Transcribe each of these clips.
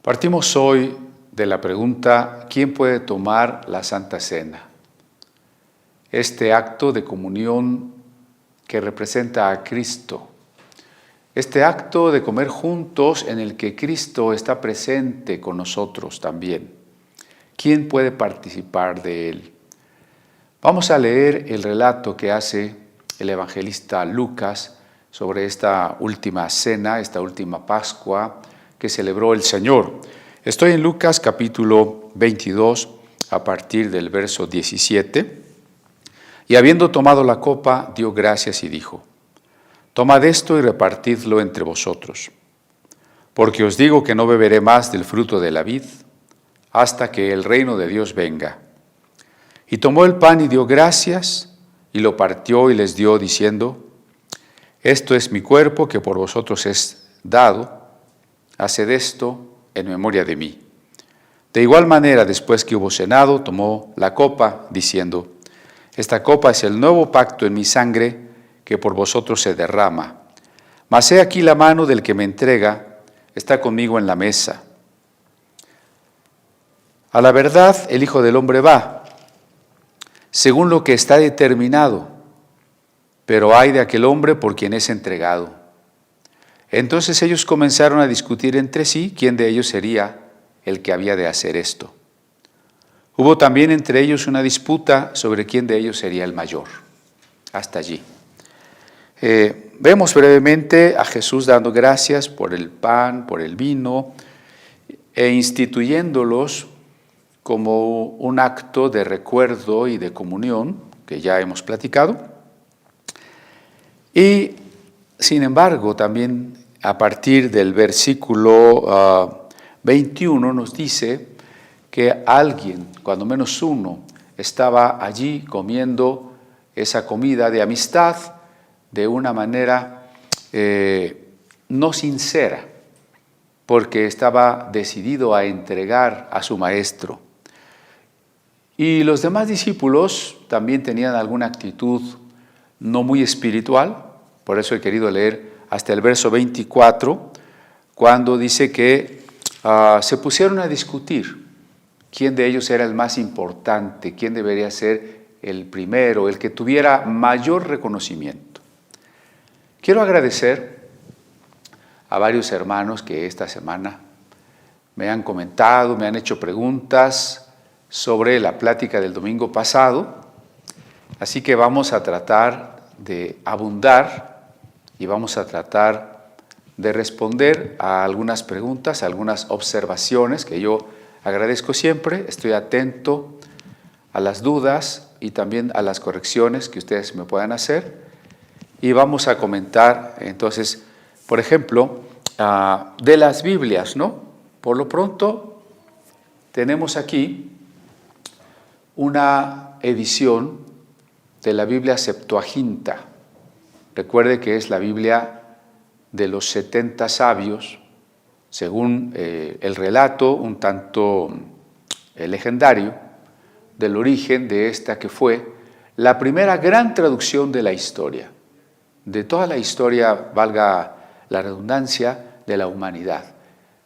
Partimos hoy de la pregunta: ¿quién puede tomar la Santa Cena? Este acto de comunión que representa a Cristo. Este acto de comer juntos en el que Cristo está presente con nosotros también. ¿Quién puede participar de él? Vamos a leer el relato que hace el evangelista Lucas sobre esta última cena, esta última Pascua que celebró el Señor. Estoy en Lucas capítulo 22 a partir del verso 17. Y habiendo tomado la copa, dio gracias y dijo: Tomad esto y repartidlo entre vosotros, porque os digo que no beberé más del fruto de la vid hasta que el reino de Dios venga. Y tomó el pan y dio gracias, y lo partió y les dio, diciendo: Esto es mi cuerpo que por vosotros es dado, haced esto en memoria de mí. De igual manera, después que hubo cenado, tomó la copa, diciendo: Esta copa es el nuevo pacto en mi sangre, que por vosotros se derrama. Mas he aquí la mano del que me entrega, está conmigo en la mesa. A la verdad, el Hijo del Hombre va, según lo que está determinado, pero ay de aquel hombre por quien es entregado. Entonces ellos comenzaron a discutir entre sí quién de ellos sería el que había de hacer esto. Hubo también entre ellos una disputa sobre quién de ellos sería el mayor. Hasta allí. Vemos brevemente a Jesús dando gracias por el pan, por el vino, e instituyéndolos como un acto de recuerdo y de comunión, que ya hemos platicado. Y, sin embargo, también a partir del versículo 21 nos dice que alguien, cuando menos uno, estaba allí comiendo esa comida de amistad de una manera no sincera, porque estaba decidido a entregar a su maestro. Y los demás discípulos también tenían alguna actitud no muy espiritual, por eso he querido leer hasta el verso 24, cuando dice que se pusieron a discutir quién de ellos era el más importante, quién debería ser el primero, el que tuviera mayor reconocimiento. Quiero agradecer a varios hermanos que esta semana me han comentado, me han hecho preguntas sobre la plática del domingo pasado, así que vamos a tratar de abundar y vamos a tratar de responder a algunas preguntas, a algunas observaciones que yo agradezco siempre. Estoy atento a las dudas y también a las correcciones que ustedes me puedan hacer. Y vamos a comentar, entonces, por ejemplo, de las Biblias, ¿no? Por lo pronto, tenemos aquí una edición de la Biblia Septuaginta. Recuerde que es la Biblia de los 70 sabios, según el relato un tanto legendario del origen de esta que fue la primera gran traducción de la historia, de toda la historia, valga la redundancia, de la humanidad.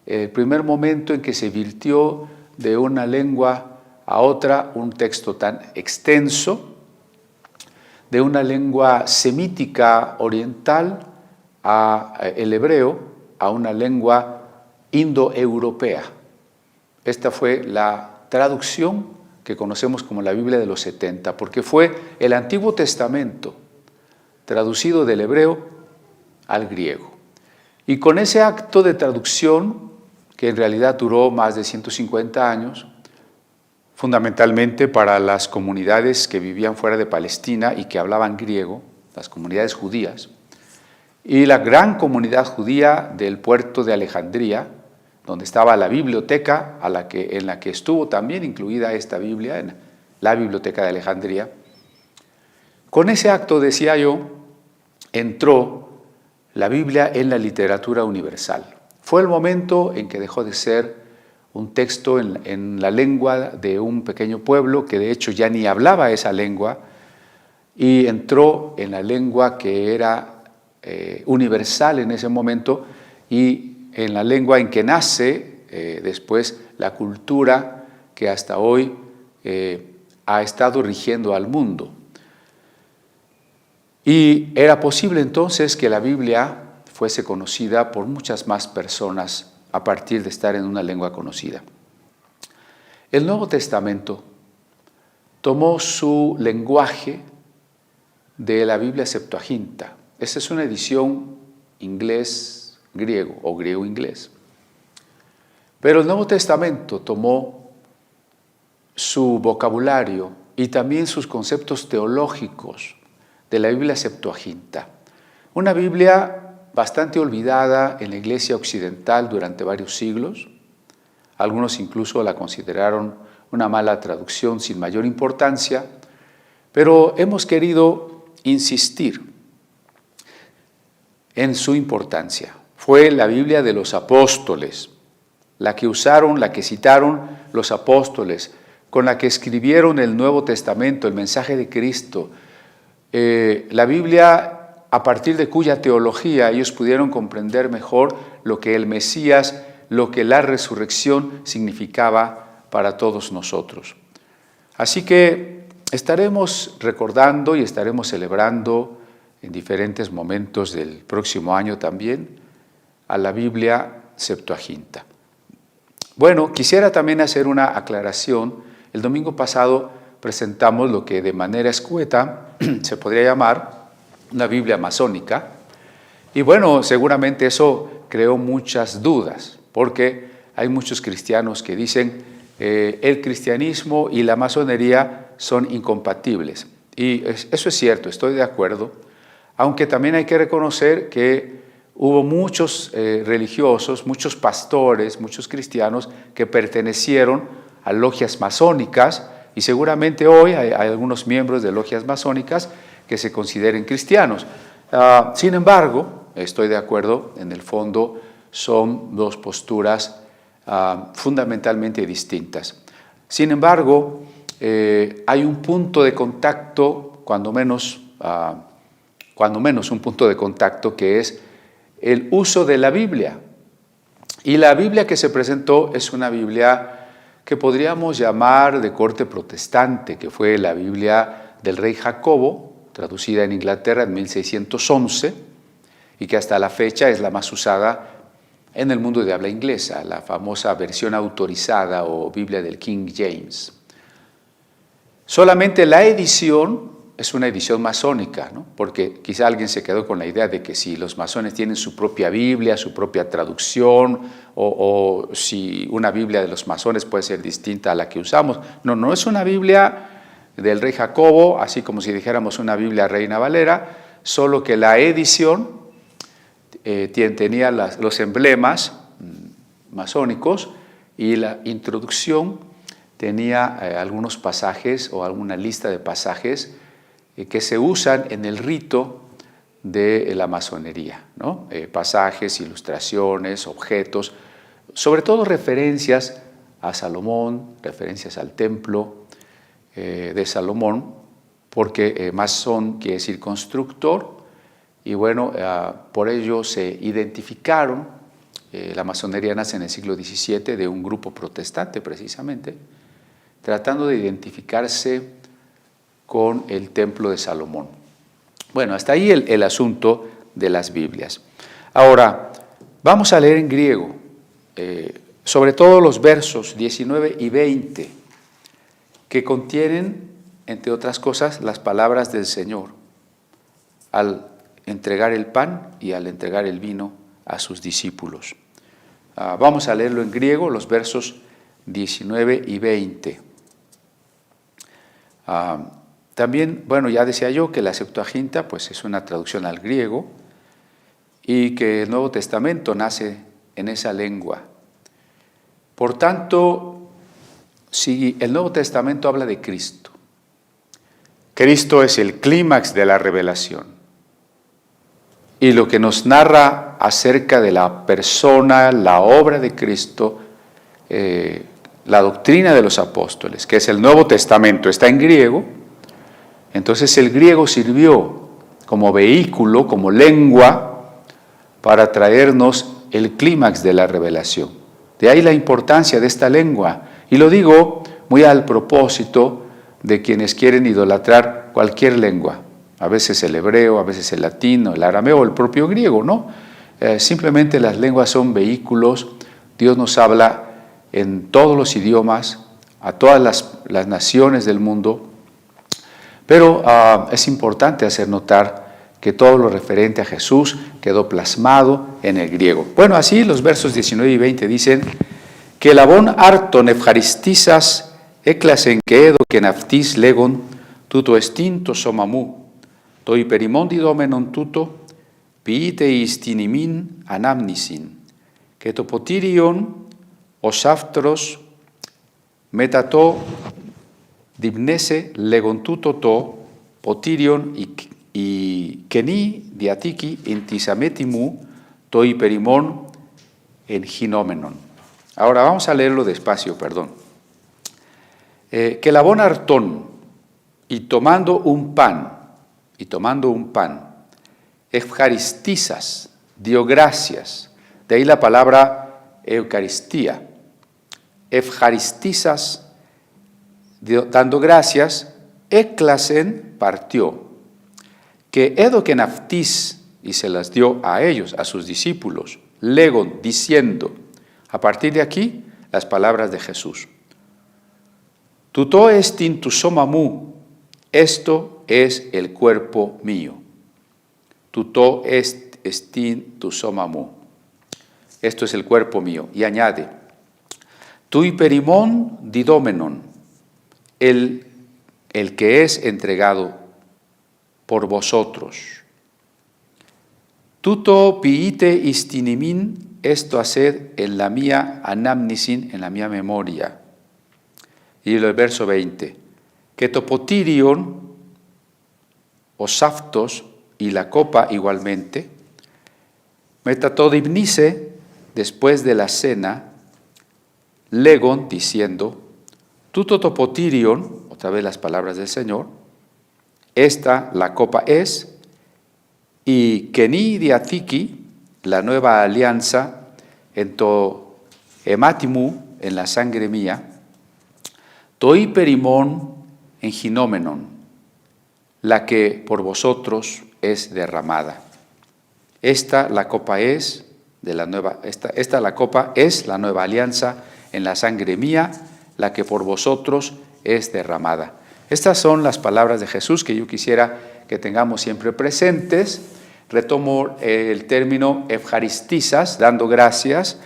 El primer momento en que se virtió de una lengua a otra un texto tan extenso, de una lengua semítica oriental el hebreo, a una lengua indoeuropea. Esta fue la traducción que conocemos como la Biblia de los 70, porque fue el Antiguo Testamento traducido del hebreo al griego. Y con ese acto de traducción, que en realidad duró más de 150 años, fundamentalmente para las comunidades que vivían fuera de Palestina y que hablaban griego, las comunidades judías, y la gran comunidad judía del puerto de Alejandría, donde estaba la biblioteca en la que estuvo también incluida esta Biblia, en la biblioteca de Alejandría. Con ese acto, decía yo, entró la Biblia en la literatura universal. Fue el momento en que dejó de ser un texto en la lengua de un pequeño pueblo que de hecho ya ni hablaba esa lengua, y entró en la lengua que era universal en ese momento y en la lengua en que nace después la cultura que hasta hoy ha estado rigiendo al mundo. Y era posible entonces que la Biblia fuese conocida por muchas más personas a partir de estar en una lengua conocida. El Nuevo Testamento tomó su lenguaje de la Biblia Septuaginta. Esa es una edición inglés-griego o griego-inglés. Pero el Nuevo Testamento tomó su vocabulario y también sus conceptos teológicos de la Biblia Septuaginta. Una Biblia bastante olvidada en la Iglesia occidental durante varios siglos. Algunos incluso la consideraron una mala traducción sin mayor importancia, pero hemos querido insistir en su importancia. Fue la Biblia de los apóstoles, la que usaron, la que citaron los apóstoles, con la que escribieron el Nuevo Testamento, el mensaje de Cristo. La Biblia, a partir de cuya teología ellos pudieron comprender mejor lo que el Mesías, lo que la resurrección significaba para todos nosotros. Así que estaremos recordando y estaremos celebrando en diferentes momentos del próximo año también a la Biblia Septuaginta. Bueno, quisiera también hacer una aclaración. El domingo pasado presentamos lo que de manera escueta se podría llamar una Biblia masónica. Y bueno, seguramente eso creó muchas dudas, porque hay muchos cristianos que dicen el cristianismo y la masonería son incompatibles. Y eso es cierto, estoy de acuerdo, aunque también hay que reconocer que hubo muchos religiosos, muchos pastores, muchos cristianos que pertenecieron a logias masónicas, y seguramente hoy hay algunos miembros de logias masónicas que se consideren cristianos. Sin embargo, estoy de acuerdo, en el fondo son dos posturas fundamentalmente distintas. Sin embargo, hay un punto de contacto, cuando menos un punto de contacto, que es el uso de la Biblia. Y la Biblia que se presentó es una Biblia que podríamos llamar de corte protestante, que fue la Biblia del rey Jacobo, traducida en Inglaterra en 1611, y que hasta la fecha es la más usada en el mundo de habla inglesa, la famosa versión autorizada o Biblia del King James. Solamente la edición es una edición masónica, ¿no? Porque quizá alguien se quedó con la idea de que si los masones tienen su propia Biblia, su propia traducción, o si una Biblia de los masones puede ser distinta a la que usamos. No es una Biblia del rey Jacobo, así como si dijéramos una Biblia Reina Valera, solo que la edición tenía los emblemas masónicos y la introducción tenía algunos pasajes o alguna lista de pasajes que se usan en el rito de la masonería, ¿no? Pasajes, ilustraciones, objetos, sobre todo referencias a Salomón, referencias al templo de Salomón, porque masón quiere decir constructor, y bueno, por ello se identificaron, la masonería nace en el siglo XVII de un grupo protestante precisamente, tratando de identificarse con el templo de Salomón. Bueno, hasta ahí el asunto de las Biblias. Ahora, vamos a leer en griego, sobre todo los versos 19 y 20, que contienen, entre otras cosas, las palabras del Señor al entregar el pan y al entregar el vino a sus discípulos. Vamos a leerlo en griego, los versos 19 y 20. También, bueno, ya decía yo que la Septuaginta pues es una traducción al griego y que el Nuevo Testamento nace en esa lengua. Por tanto, si el Nuevo Testamento habla de Cristo, Cristo es el clímax de la revelación. Y lo que nos narra acerca de la persona, la obra de Cristo, la doctrina de los apóstoles, que es el Nuevo Testamento, está en griego. Entonces el griego sirvió como vehículo, como lengua, para traernos el clímax de la revelación. De ahí la importancia de esta lengua. Y lo digo muy al propósito de quienes quieren idolatrar cualquier lengua. A veces el hebreo, a veces el latín, el arameo o el propio griego, ¿no? Simplemente las lenguas son vehículos. Dios nos habla en todos los idiomas, a todas las naciones del mundo. Pero es importante hacer notar que todo lo referente a Jesús quedó plasmado en el griego. Bueno, así los versos 19 y 20 dicen que labón arton efcharistisas eklasen que edo que naftis legon tuto estinto somamu to hyperimondi domenon tuto piite istinimin anamnisin que topotirion osaftros metato dibnese legon tuto to potirion y keni diatiki intisametimu to hyperimon en ginómenon. Ahora vamos a leerlo despacio, perdón. Que labón artón y tomando un pan, efcharistisas, dio gracias, de ahí la palabra Eucaristía. Efcharistisas, dando gracias, eklasen partió, que edo que naftis, y se las dio a ellos, a sus discípulos, legon, diciendo, a partir de aquí, las palabras de Jesús. Tuto estin tu somamu, esto es el cuerpo mío. Tuto estin tu somamu, esto es el cuerpo mío. Y añade, tu hyperimon didomenon, el que es entregado por vosotros. Tuto piite istinimin, esto haced en la mía anamnisin, en la mía memoria. Y el verso 20, que topotirion, osaftos, y la copa igualmente, metatodibnice, después de la cena, legon, diciendo, tuto topotirion, otra vez las palabras del Señor, esta, la copa es, y keni diathiki, la nueva alianza, en to hematimu, en la sangre mía, to hyperimon en ginómenon, la que por vosotros es derramada. Esta la copa es de la nueva, esta la copa es la nueva alianza en la sangre mía, la que por vosotros es derramada. Estas son las palabras de Jesús que yo quisiera que tengamos siempre presentes. Retomo el término efcharistisas, dando gracias.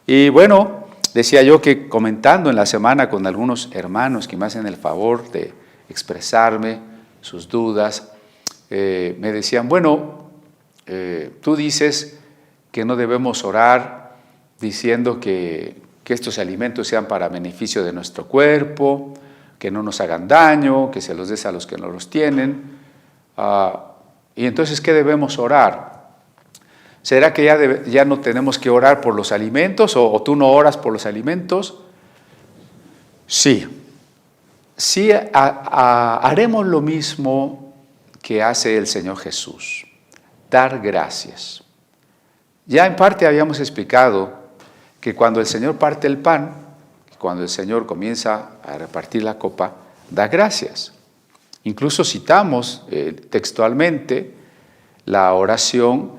Y bueno, decía yo que comentando en la semana con algunos hermanos que me hacen el favor de expresarme sus dudas, me decían, bueno, tú dices que no debemos orar diciendo que estos alimentos sean para beneficio de nuestro cuerpo, que no nos hagan daño, que se los des a los que no los tienen. Y entonces, ¿qué debemos orar? ¿Será que ya no tenemos que orar por los alimentos o tú no oras por los alimentos? Sí. Sí, haremos lo mismo que hace el Señor Jesús, dar gracias. Ya en parte habíamos explicado que cuando el Señor parte el pan, cuando el Señor comienza a repartir la copa, da gracias. Incluso citamos textualmente la oración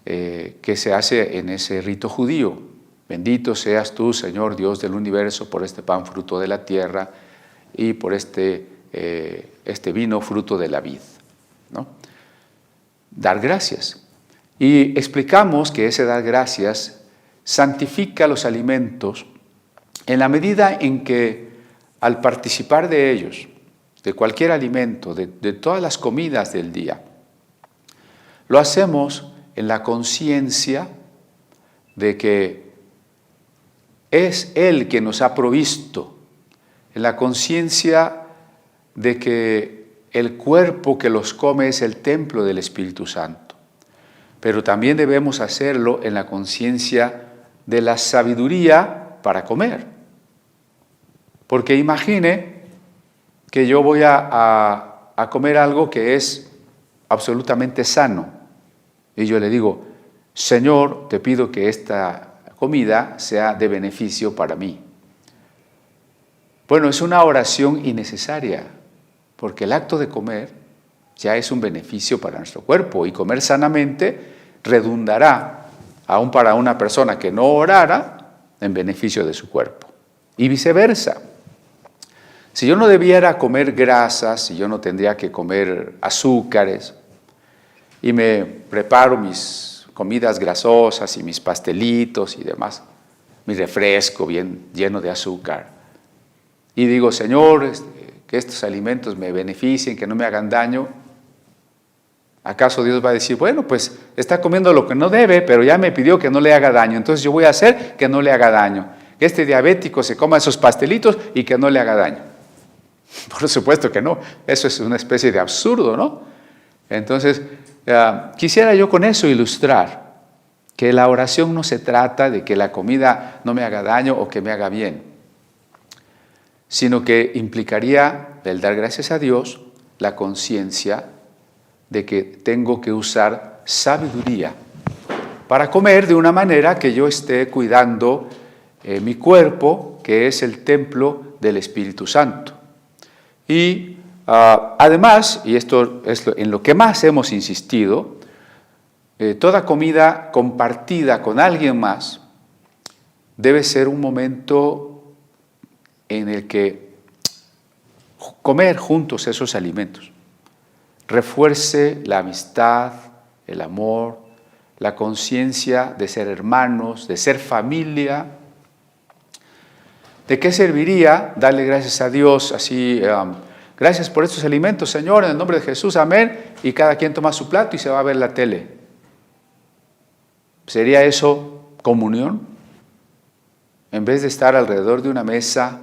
que se hace en ese rito judío. Bendito seas tú, Señor Dios del universo, por este pan fruto de la tierra y por este vino fruto de la vid, ¿no? Dar gracias. Y explicamos que ese dar gracias santifica los alimentos en la medida en que al participar de ellos, de cualquier alimento, de todas las comidas del día, lo hacemos en la conciencia de que es Él quien nos ha provisto, en la conciencia de que el cuerpo que los come es el templo del Espíritu Santo. Pero también debemos hacerlo en la conciencia de la sabiduría para comer. Porque imagine que yo voy a comer algo que es absolutamente sano. Y yo le digo, Señor, te pido que esta comida sea de beneficio para mí. Bueno, es una oración innecesaria, porque el acto de comer ya es un beneficio para nuestro cuerpo, y comer sanamente redundará, aún para una persona que no orara, en beneficio de su cuerpo. Y viceversa. Si yo no debiera comer grasas, si yo no tendría que comer azúcares, y me preparo mis comidas grasosas y mis pastelitos y demás, mi refresco bien lleno de azúcar, y digo, Señor, que estos alimentos me beneficien, que no me hagan daño, ¿acaso Dios va a decir, bueno, pues está comiendo lo que no debe, pero ya me pidió que no le haga daño, entonces yo voy a hacer que no le haga daño, que este diabético se coma esos pastelitos y que no le haga daño? Por supuesto que no, eso es una especie de absurdo, ¿no? Entonces, quisiera yo con eso ilustrar que la oración no se trata de que la comida no me haga daño o que me haga bien, sino que implicaría el dar gracias a Dios, la conciencia de que tengo que usar sabiduría para comer de una manera que yo esté cuidando mi cuerpo, que es el templo del Espíritu Santo. Y además, y esto es en lo que más hemos insistido, toda comida compartida con alguien más debe ser un momento en el que comer juntos esos alimentos refuerce la amistad, el amor, la conciencia de ser hermanos, de ser familia. ¿De qué serviría darle gracias a Dios así? Gracias por estos alimentos, Señor, en el nombre de Jesús, amén. Y cada quien toma su plato y se va a ver la tele. ¿Sería eso comunión? En vez de estar alrededor de una mesa,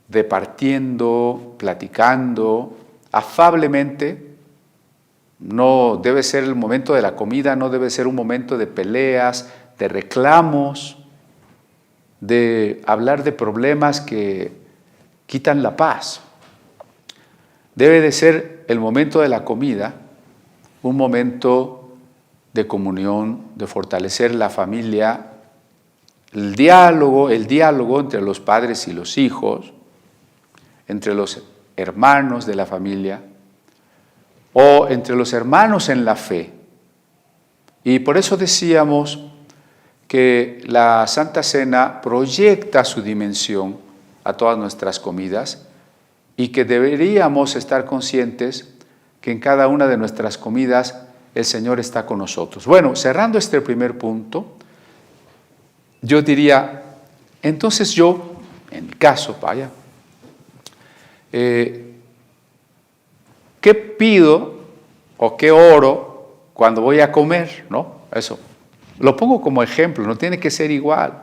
departiendo, platicando, afablemente. No debe ser el momento de la comida, no debe ser un momento de peleas, de reclamos, de hablar de problemas que quitan la paz. Debe de ser el momento de la comida un momento de comunión, de fortalecer la familia, el diálogo entre los padres y los hijos, entre los hermanos de la familia, o entre los hermanos en la fe. Y por eso decíamos que la Santa Cena proyecta su dimensión a todas nuestras comidas y que deberíamos estar conscientes que en cada una de nuestras comidas el Señor está con nosotros. Bueno, cerrando este primer punto, yo diría, entonces yo, en mi caso, ¿qué pido o qué oro cuando voy a comer? ¿No? Eso. Lo pongo como ejemplo, no tiene que ser igual.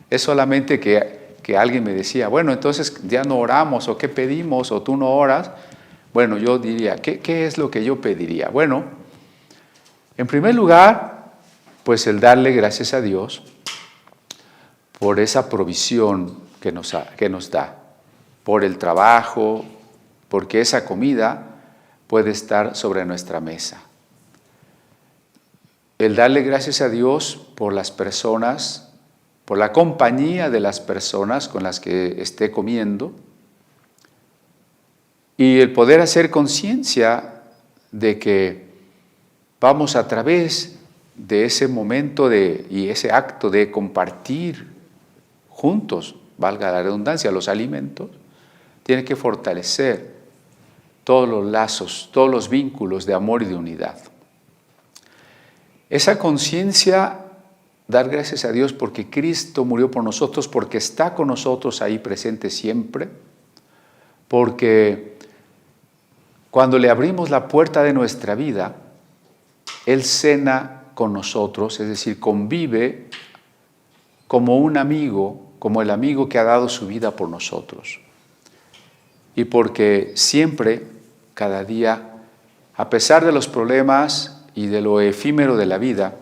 Es solamente que alguien me decía, bueno, entonces ya no oramos, o qué pedimos, o tú no oras. Bueno, yo diría, ¿qué es lo que yo pediría? Bueno, en primer lugar, pues el darle gracias a Dios por esa provisión que nos da, por el trabajo, porque esa comida puede estar sobre nuestra mesa. El darle gracias a Dios por las personas, por la compañía de las personas con las que esté comiendo, y el poder hacer conciencia de que vamos a través de ese momento y ese acto de compartir juntos, valga la redundancia, los alimentos, tiene que fortalecer todos los lazos, todos los vínculos de amor y de unidad. Esa conciencia, dar gracias a Dios porque Cristo murió por nosotros, porque está con nosotros ahí presente siempre, porque cuando le abrimos la puerta de nuestra vida, Él cena con nosotros, es decir, convive como un amigo, como el amigo que ha dado su vida por nosotros. Y porque siempre, cada día, a pesar de los problemas y de lo efímero de la vida,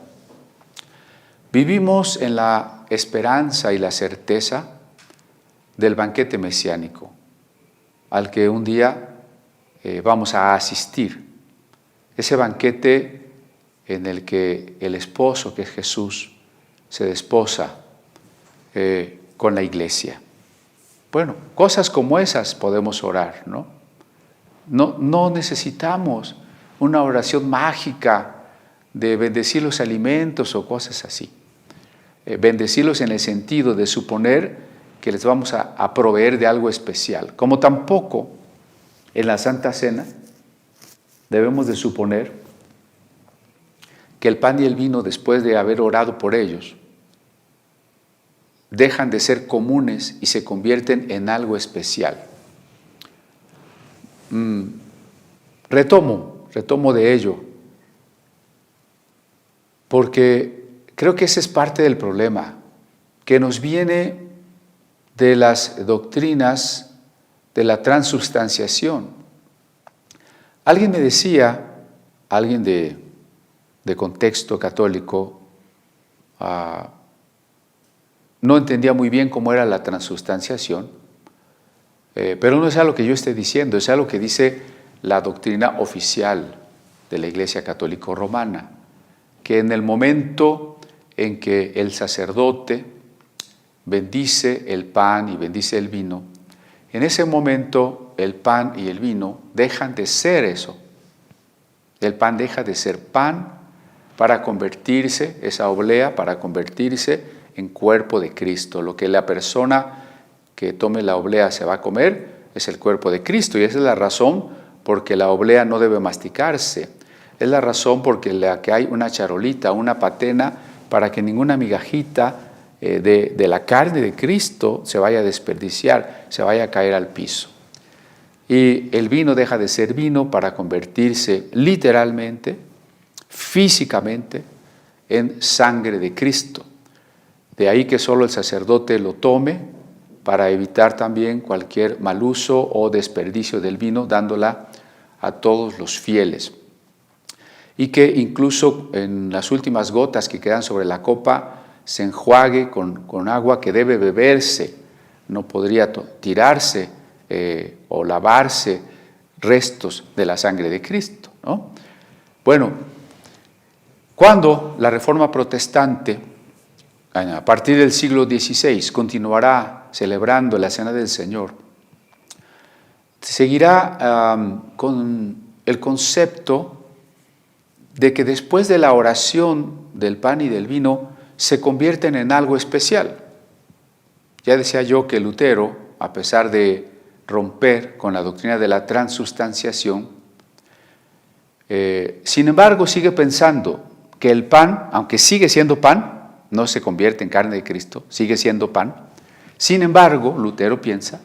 vivimos en la esperanza y la certeza del banquete mesiánico, al que un día vamos a asistir. Ese banquete en el que el esposo, que es Jesús, se desposa con la iglesia. Bueno, cosas como esas podemos orar, ¿no? No necesitamos una oración mágica de bendecir los alimentos o cosas así. Bendecirlos en el sentido de suponer que les vamos a proveer de algo especial. Como tampoco en la Santa Cena debemos de suponer que el pan y el vino, después de haber orado por ellos, dejan de ser comunes y se convierten en algo especial. Retomo de ello, porque creo que ese es parte del problema, que nos viene de las doctrinas de la transubstanciación. Alguien me decía, alguien de contexto católico, no entendía muy bien cómo era la transubstanciación, pero no es algo que yo esté diciendo, es algo que dice la doctrina oficial de la Iglesia Católica Romana, que en el momento en que el sacerdote bendice el pan y bendice el vino, en ese momento el pan y el vino dejan de ser eso. El pan deja de ser pan para convertirse, esa oblea, para convertirse en cuerpo de Cristo. Lo que la persona que tome la oblea se va a comer es el cuerpo de Cristo, y esa es la razón porque la oblea no debe masticarse. Es la razón porque que hay una charolita, una patena, para que ninguna migajita de la carne de Cristo se vaya a desperdiciar, se vaya a caer al piso. Y el vino deja de ser vino para convertirse literalmente, físicamente, en sangre de Cristo. De ahí que solo el sacerdote lo tome para evitar también cualquier mal uso o desperdicio del vino, dándola a todos los fieles. Y que incluso en las últimas gotas que quedan sobre la copa se enjuague con agua que debe beberse, no podría tirarse o lavarse restos de la sangre de Cristo, ¿no? Bueno, cuando la Reforma Protestante, a partir del siglo XVI, continuará celebrando la Cena del Señor, seguirá con el concepto de que después de la oración del pan y del vino se convierten en algo especial. Ya decía yo que Lutero, a pesar de romper con la doctrina de la transubstanciación, sin embargo sigue pensando que el pan, aunque sigue siendo pan, no se convierte en carne de Cristo, sigue siendo pan. Sin embargo, Lutero piensa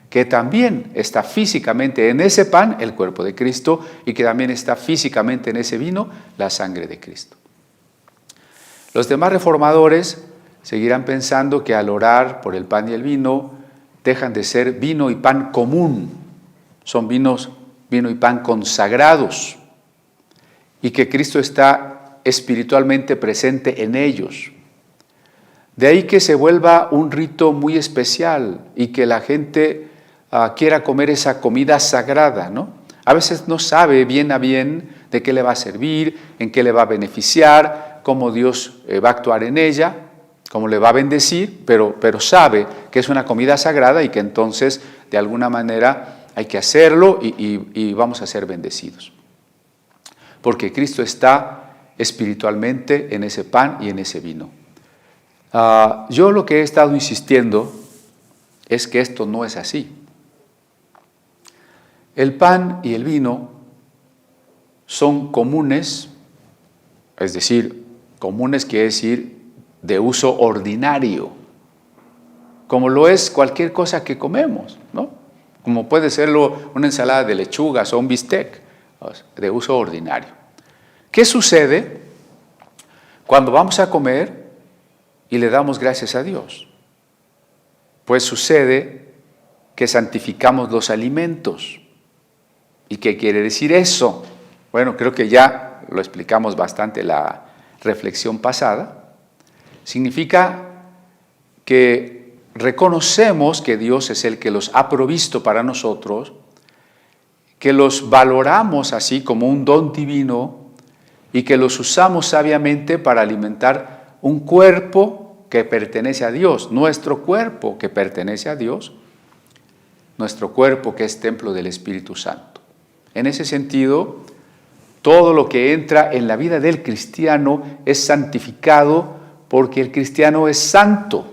que también está físicamente en ese pan el cuerpo de Cristo y que también está físicamente en ese vino la sangre de Cristo. Los demás reformadores seguirán pensando que al orar por el pan y el vino dejan de ser vino y pan común, son vino y pan consagrados, y que Cristo está espiritualmente presente en ellos. De ahí que se vuelva un rito muy especial y que la gente quiera comer esa comida sagrada, ¿no? A veces no sabe bien a bien de qué le va a servir, en qué le va a beneficiar, cómo Dios va a actuar en ella, cómo le va a bendecir, pero sabe que es una comida sagrada y que entonces de alguna manera hay que hacerlo y vamos a ser bendecidos. Porque Cristo está espiritualmente en ese pan y en ese vino. Yo lo que he estado insistiendo es que esto no es así. El pan y el vino son comunes, es decir, comunes quiere decir de uso ordinario, como lo es cualquier cosa que comemos, ¿no? Como puede serlo una ensalada de lechugas o un bistec, de uso ordinario. ¿Qué sucede cuando vamos a comer y le damos gracias a Dios? Pues sucede que santificamos los alimentos. ¿Y qué quiere decir eso? Bueno, creo que ya lo explicamos bastante en la reflexión pasada. Significa que reconocemos que Dios es el que los ha provisto para nosotros, que los valoramos así como un don divino y que los usamos sabiamente para alimentar un cuerpo que pertenece a Dios, nuestro cuerpo que pertenece a Dios, nuestro cuerpo que es templo del Espíritu Santo. En ese sentido, todo lo que entra en la vida del cristiano es santificado porque el cristiano es santo,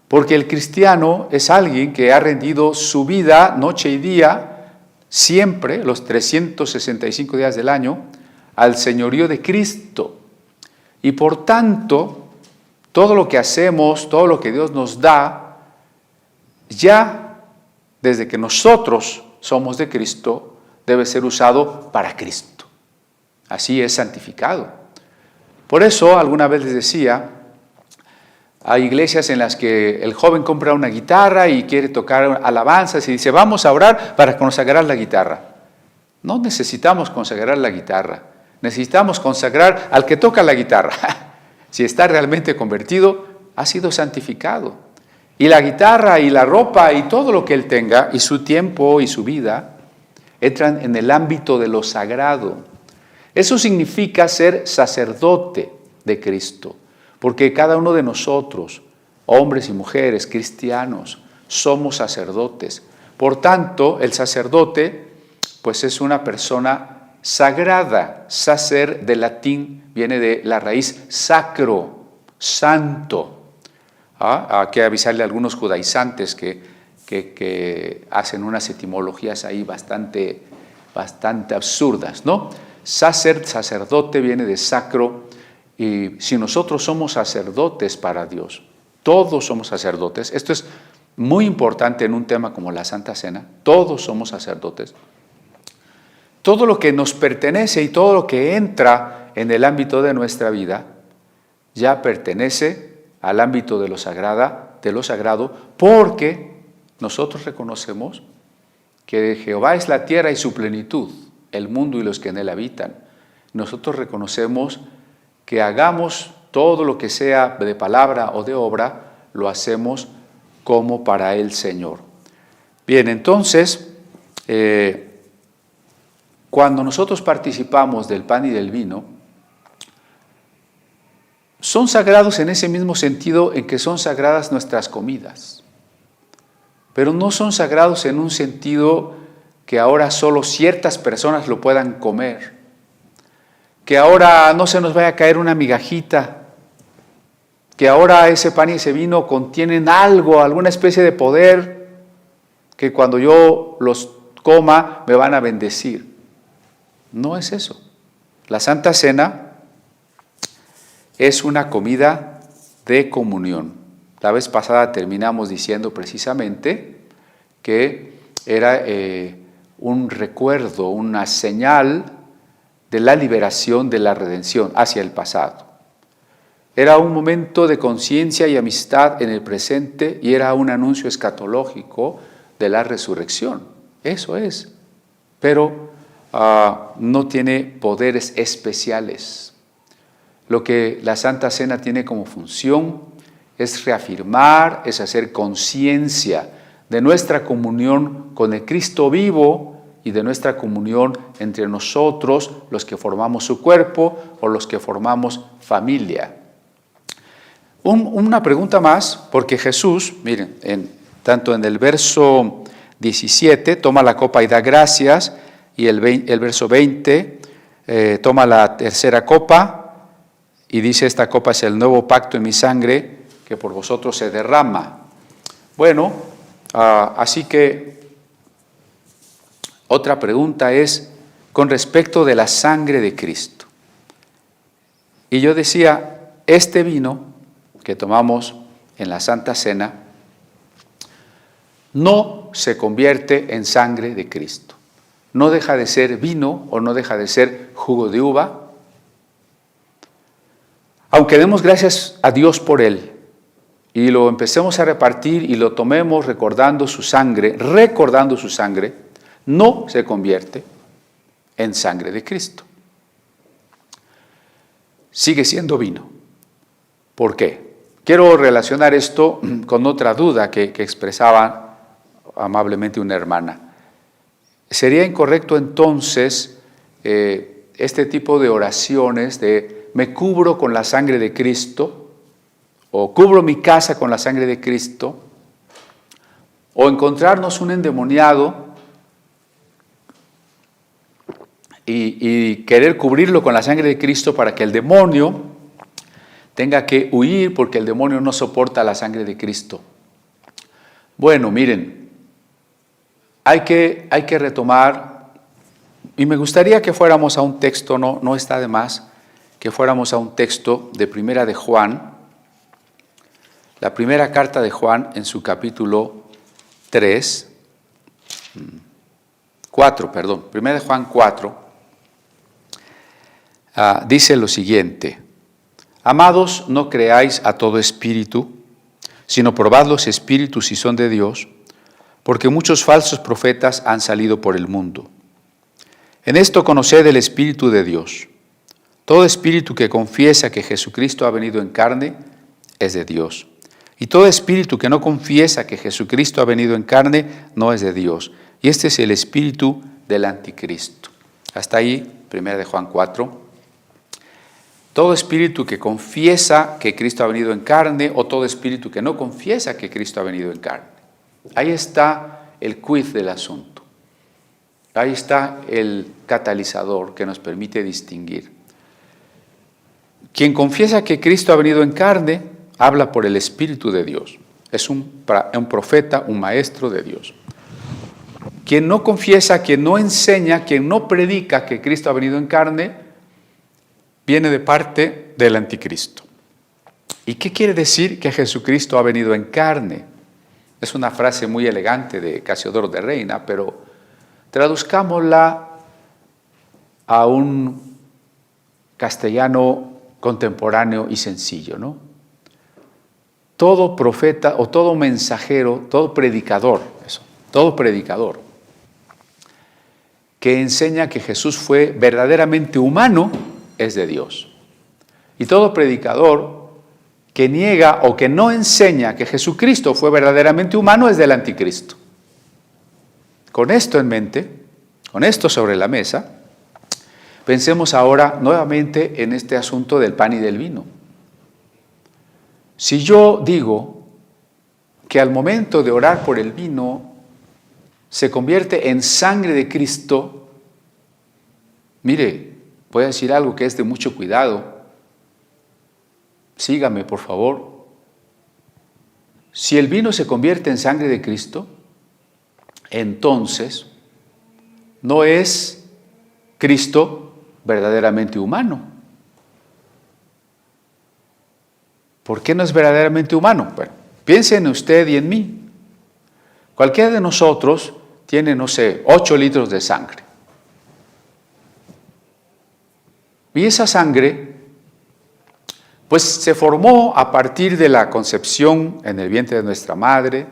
porque el cristiano es alguien que ha rendido su vida noche y día, siempre, los 365 días del año, al señorío de Cristo. Y por tanto, todo lo que hacemos, todo lo que Dios nos da, ya desde que nosotros somos de Cristo, debe ser usado para Cristo. Así es santificado. Por eso, alguna vez les decía, hay iglesias en las que el joven compra una guitarra y quiere tocar alabanzas y dice, vamos a orar para consagrar la guitarra. No necesitamos consagrar la guitarra, necesitamos consagrar al que toca la guitarra. Si está realmente convertido, ha sido santificado. Y la guitarra y la ropa y todo lo que él tenga, y su tiempo y su vida, entran en el ámbito de lo sagrado. Eso significa ser sacerdote de Cristo, porque cada uno de nosotros, hombres y mujeres, cristianos, somos sacerdotes. Por tanto, el sacerdote, pues es una persona sagrada. Sacer, del latín, viene de la raíz sacro, santo. Hay que avisarle a algunos judaizantes que hacen unas etimologías ahí bastante absurdas, ¿no? Sacerdote viene de sacro, y si nosotros somos sacerdotes para Dios, todos somos sacerdotes, esto es muy importante en un tema como la Santa Cena, todos somos sacerdotes. Todo lo que nos pertenece y todo lo que entra en el ámbito de nuestra vida ya pertenece al ámbito de lo sagrado, porque nosotros reconocemos que Jehová es la tierra y su plenitud, el mundo y los que en él habitan. Nosotros reconocemos que hagamos todo lo que sea de palabra o de obra, lo hacemos como para el Señor. Bien, entonces, cuando nosotros participamos del pan y del vino, son sagrados en ese mismo sentido en que son sagradas nuestras comidas, pero no son sagrados en un sentido que ahora solo ciertas personas lo puedan comer, que ahora no se nos vaya a caer una migajita, que ahora ese pan y ese vino contienen algo, alguna especie de poder, que cuando yo los coma me van a bendecir. No es eso. La Santa Cena es una comida de comunión. La vez pasada terminamos diciendo precisamente que era un recuerdo, una señal de la liberación, de la redención hacia el pasado. Era un momento de conciencia y amistad en el presente y era un anuncio escatológico de la resurrección. Eso es. Pero no tiene poderes especiales. Lo que la Santa Cena tiene como función es reafirmar, es hacer conciencia de nuestra comunión con el Cristo vivo y de nuestra comunión entre nosotros, los que formamos su cuerpo o los que formamos familia. Una pregunta más, porque Jesús, miren, tanto en el verso 17, toma la copa y da gracias, y el verso 20, toma la tercera copa, y dice, esta copa es el nuevo pacto en mi sangre, que por vosotros se derrama. Bueno, así que otra pregunta es con respecto de la sangre de Cristo. Y yo decía, este vino que tomamos en la Santa Cena no se convierte en sangre de Cristo. No deja de ser vino o no deja de ser jugo de uva. Aunque demos gracias a Dios por él y lo empecemos a repartir y lo tomemos recordando su sangre, no se convierte en sangre de Cristo. Sigue siendo vino. ¿Por qué? Quiero relacionar esto con otra duda que expresaba amablemente una hermana. ¿Sería incorrecto entonces este tipo de oraciones de me cubro con la sangre de Cristo o cubro mi casa con la sangre de Cristo, o encontrarnos un endemoniado y querer cubrirlo con la sangre de Cristo para que el demonio tenga que huir porque el demonio no soporta la sangre de Cristo. Bueno, miren, hay que retomar, y me gustaría que fuéramos a un texto, no está de más, que fuéramos a un texto de Primera de Juan, la primera carta de Juan en su capítulo 4, Primera de Juan 4, dice lo siguiente: Amados, no creáis a todo espíritu, sino probad los espíritus si son de Dios, porque muchos falsos profetas han salido por el mundo. En esto conoced el Espíritu de Dios. Todo espíritu que confiesa que Jesucristo ha venido en carne es de Dios. Y todo espíritu que no confiesa que Jesucristo ha venido en carne no es de Dios. Y este es el espíritu del anticristo. Hasta ahí, 1 de Juan 4. Todo espíritu que confiesa que Cristo ha venido en carne o todo espíritu que no confiesa que Cristo ha venido en carne. Ahí está el quiz del asunto. Ahí está el catalizador que nos permite distinguir. Quien confiesa que Cristo ha venido en carne, habla por el Espíritu de Dios. Es un profeta, un maestro de Dios. Quien no confiesa, quien no enseña, quien no predica que Cristo ha venido en carne, viene de parte del anticristo. ¿Y qué quiere decir que Jesucristo ha venido en carne? Es una frase muy elegante de Casiodoro de Reina, pero traduzcámosla a un castellano contemporáneo y sencillo, ¿no? Todo profeta o todo mensajero, todo predicador que enseña que Jesús fue verdaderamente humano es de Dios. Y todo predicador que niega o que no enseña que Jesucristo fue verdaderamente humano es del anticristo. Con esto en mente, con esto sobre la mesa, pensemos ahora nuevamente en este asunto del pan y del vino. Si yo digo que al momento de orar por el vino se convierte en sangre de Cristo, mire, voy a decir algo que es de mucho cuidado. Sígame, por favor. Si el vino se convierte en sangre de Cristo, entonces no es Cristo verdaderamente humano. ¿Por qué no es verdaderamente humano? Bueno, piense en usted y en mí. Cualquiera de nosotros tiene, 8 litros de sangre. Y esa sangre, pues se formó a partir de la concepción en el vientre de nuestra madre.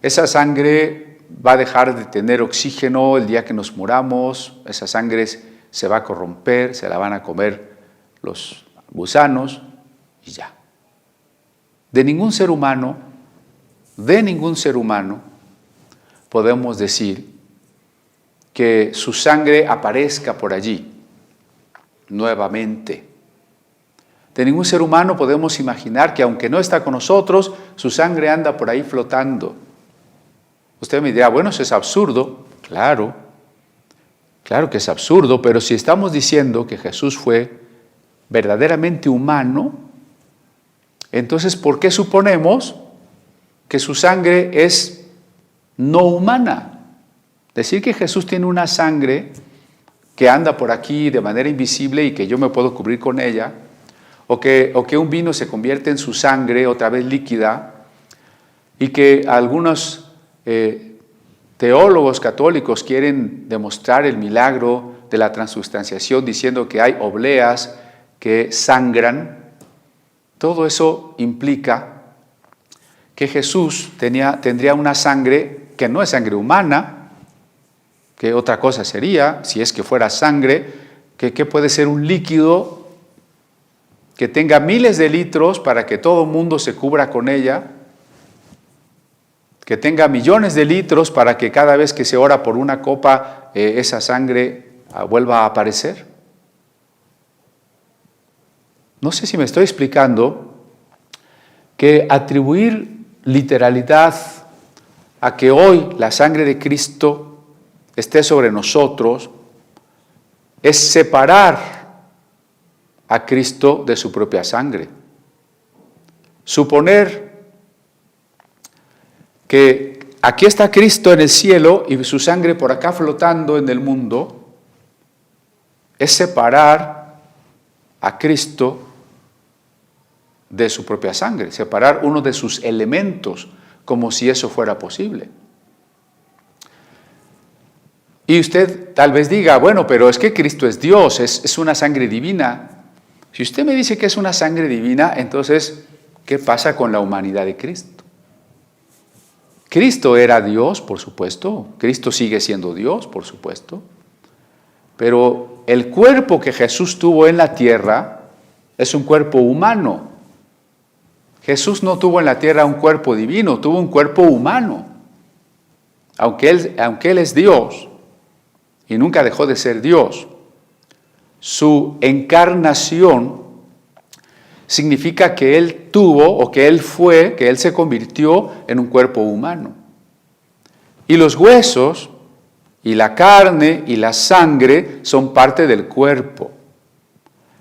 Esa sangre va a dejar de tener oxígeno el día que nos muramos. Esa sangre se va a corromper, se la van a comer los gusanos y ya. De ningún ser humano podemos decir que su sangre aparezca por allí nuevamente. De ningún ser humano podemos imaginar que aunque no está con nosotros, su sangre anda por ahí flotando. Usted me dirá, bueno, eso es absurdo. Claro que es absurdo, pero si estamos diciendo que Jesús fue verdaderamente humano, entonces ¿por qué suponemos que su sangre es no humana? Decir que Jesús tiene una sangre que anda por aquí de manera invisible y que yo me puedo cubrir con ella, o que un vino se convierte en su sangre otra vez líquida, y que algunos teólogos católicos quieren demostrar el milagro de la transustanciación diciendo que hay obleas que sangran. Todo eso implica que Jesús tendría una sangre que no es sangre humana, que otra cosa sería, si es que fuera sangre, que puede ser un líquido que tenga miles de litros para que todo el mundo se cubra con ella, que tenga millones de litros para que cada vez que se ora por una copa, esa sangre vuelva a aparecer. No sé si me estoy explicando, que atribuir literalidad a que hoy la sangre de Cristo esté sobre nosotros es separar a Cristo de su propia sangre. Suponer que aquí está Cristo en el cielo y su sangre por acá flotando en el mundo es separar a Cristo de su propia sangre, separar uno de sus elementos, como si eso fuera posible. Y usted tal vez diga, bueno, pero es que Cristo es Dios, es una sangre divina. Si usted me dice que es una sangre divina, entonces, ¿qué pasa con la humanidad de Cristo? Cristo era Dios, por supuesto. Cristo sigue siendo Dios, por supuesto. Pero el cuerpo que Jesús tuvo en la tierra es un cuerpo humano. Jesús no tuvo en la tierra un cuerpo divino, tuvo un cuerpo humano. Aunque Él es Dios y nunca dejó de ser Dios, su encarnación significa que Él tuvo o que Él fue, que Él se convirtió en un cuerpo humano. Y los huesos y la carne y la sangre son parte del cuerpo.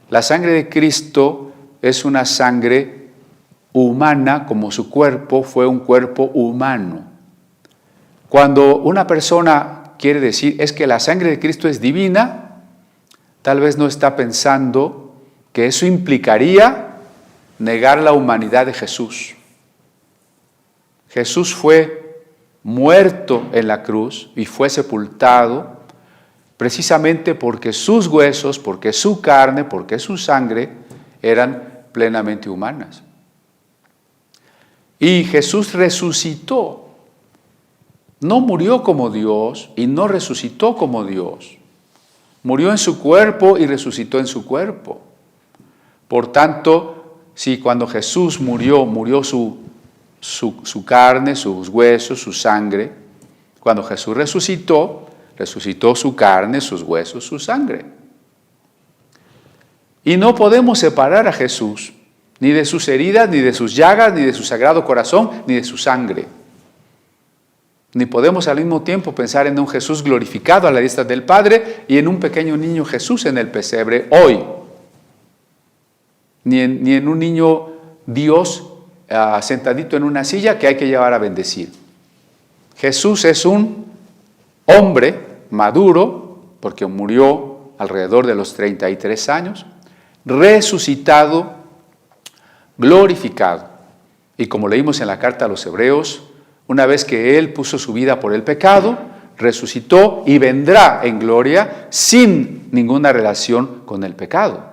La sangre de Cristo es una sangre humana, como su cuerpo fue un cuerpo humano. Cuando una persona quiere decir es que la sangre de Cristo es divina, tal vez no está pensando que eso implicaría negar la humanidad de Jesús. Jesús fue muerto en la cruz y fue sepultado precisamente porque sus huesos, porque su carne, porque su sangre eran plenamente humanas. Y Jesús resucitó. No murió como Dios y no resucitó como Dios. Murió en su cuerpo y resucitó en su cuerpo. Por tanto, si cuando Jesús murió su carne, sus huesos, su sangre, cuando Jesús resucitó su carne, sus huesos, su sangre. Y no podemos separar a Jesús ni de sus heridas, ni de sus llagas, ni de su sagrado corazón, ni de su sangre. Ni podemos al mismo tiempo pensar en un Jesús glorificado a la diestra del Padre y en un pequeño niño Jesús en el pesebre hoy. Ni en un niño Dios sentadito en una silla que hay que llevar a bendecir. Jesús es un hombre maduro, porque murió alrededor de los 33 años, resucitado, glorificado. Y como leímos en la carta a los Hebreos, una vez que Él puso su vida por el pecado, resucitó y vendrá en gloria sin ninguna relación con el pecado.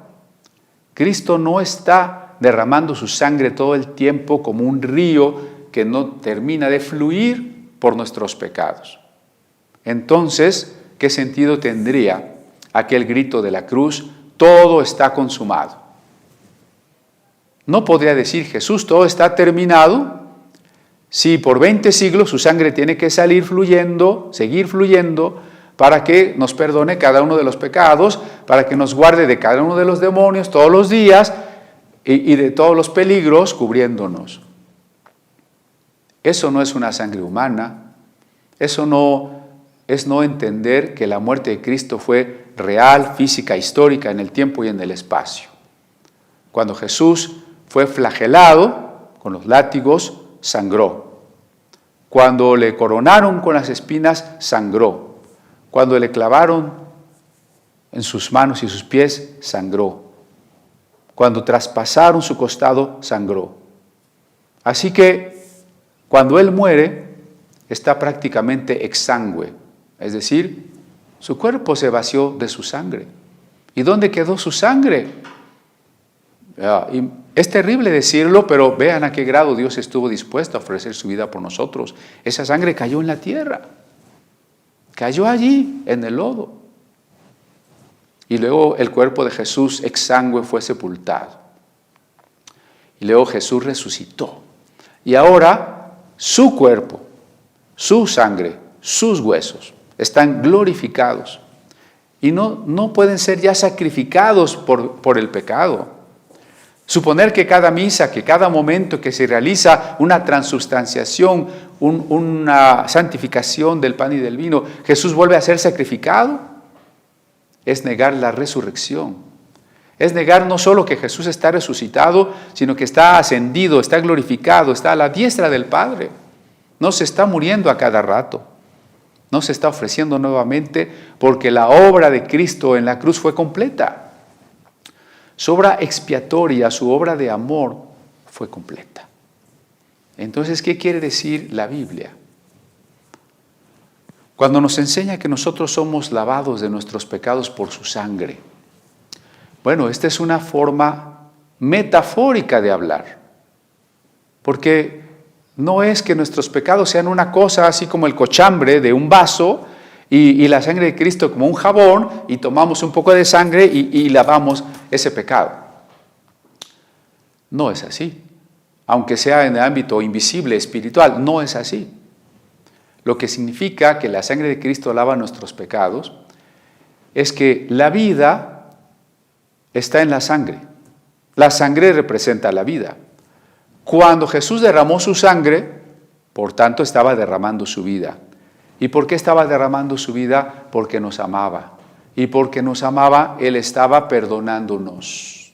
Cristo no está derramando su sangre todo el tiempo como un río que no termina de fluir por nuestros pecados. Entonces, ¿qué sentido tendría aquel grito de la cruz? Todo está consumado. No podría decir Jesús, todo está terminado, si por 20 siglos su sangre tiene que salir fluyendo, seguir fluyendo, para que nos perdone cada uno de los pecados, para que nos guarde de cada uno de los demonios todos los días y de todos los peligros cubriéndonos. Eso no es una sangre humana, eso no es no entender que la muerte de Cristo fue real, física, histórica, en el tiempo y en el espacio. Cuando Jesús fue flagelado con los látigos, sangró. Cuando le coronaron con las espinas, sangró. Cuando le clavaron en sus manos y sus pies, sangró. Cuando traspasaron su costado, sangró. Así que cuando Él muere, está prácticamente exangüe, es decir, su cuerpo se vació de su sangre. ¿Y dónde quedó su sangre? Y es terrible decirlo, pero vean a qué grado Dios estuvo dispuesto a ofrecer su vida por nosotros. Esa sangre cayó en la tierra, cayó allí en el lodo. Y luego el cuerpo de Jesús exangüe fue sepultado. Y luego Jesús resucitó. Y ahora su cuerpo, su sangre, sus huesos están glorificados. Y no pueden ser ya sacrificados por el pecado. Suponer que cada misa, que cada momento que se realiza una transubstanciación, una santificación del pan y del vino, Jesús vuelve a ser sacrificado, es negar la resurrección. Es negar no solo que Jesús está resucitado, sino que está ascendido, está glorificado, está a la diestra del Padre. No se está muriendo a cada rato. No se está ofreciendo nuevamente porque la obra de Cristo en la cruz fue completa. Su obra expiatoria, su obra de amor fue completa. Entonces, ¿qué quiere decir la Biblia? Cuando nos enseña que nosotros somos lavados de nuestros pecados por su sangre. Bueno, esta es una forma metafórica de hablar. Porque no es que nuestros pecados sean una cosa así como el cochambre de un vaso y la sangre de Cristo como un jabón y tomamos un poco de sangre y lavamos ese pecado. No es así. Aunque sea en el ámbito invisible, espiritual, no es así. Lo que significa que la sangre de Cristo lava nuestros pecados es que la vida está en la sangre. La sangre representa la vida. Cuando Jesús derramó su sangre, por tanto estaba derramando su vida. ¿Y por qué estaba derramando su vida? Porque nos amaba. Y porque nos amaba, Él estaba perdonándonos.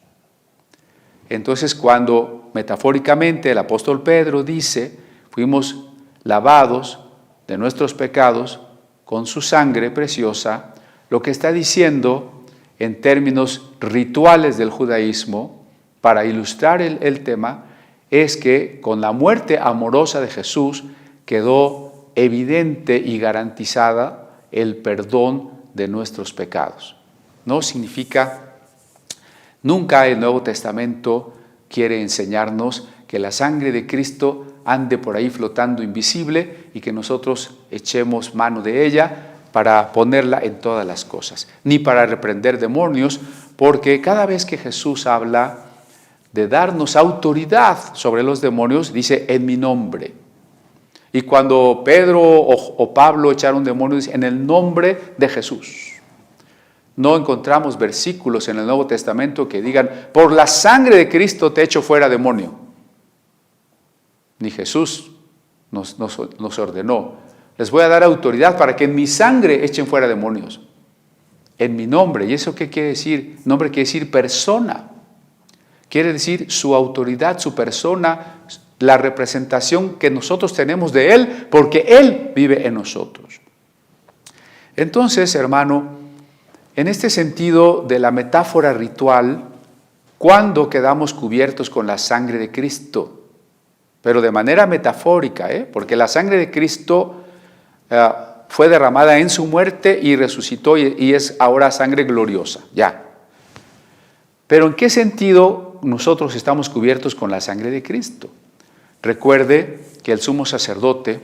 Entonces, cuando metafóricamente el apóstol Pedro dice, fuimos lavados de nuestros pecados con su sangre preciosa, lo que está diciendo en términos rituales del judaísmo, para ilustrar el tema, es que con la muerte amorosa de Jesús quedó evidente y garantizada el perdón de nuestros pecados. No significa, nunca el Nuevo Testamento quiere enseñarnos que la sangre de Cristo ande por ahí flotando invisible y que nosotros echemos mano de ella para ponerla en todas las cosas, ni para reprender demonios, porque cada vez que Jesús habla de darnos autoridad sobre los demonios, dice en mi nombre. Y cuando Pedro o Pablo echaron demonios, dice en el nombre de Jesús. No encontramos versículos en el Nuevo Testamento que digan, por la sangre de Cristo te echo fuera demonio. Ni Jesús nos ordenó. Les voy a dar autoridad para que en mi sangre echen fuera demonios. En mi nombre. ¿Y eso qué quiere decir? Nombre quiere decir persona. Quiere decir su autoridad, su persona, la representación que nosotros tenemos de Él, porque Él vive en nosotros. Entonces, hermano, en este sentido de la metáfora ritual, ¿cuándo quedamos cubiertos con la sangre de Cristo? Pero de manera metafórica, porque la sangre de Cristo fue derramada en su muerte y resucitó y es ahora sangre gloriosa, ya. Pero ¿en qué sentido nosotros estamos cubiertos con la sangre de Cristo? Recuerde que el sumo sacerdote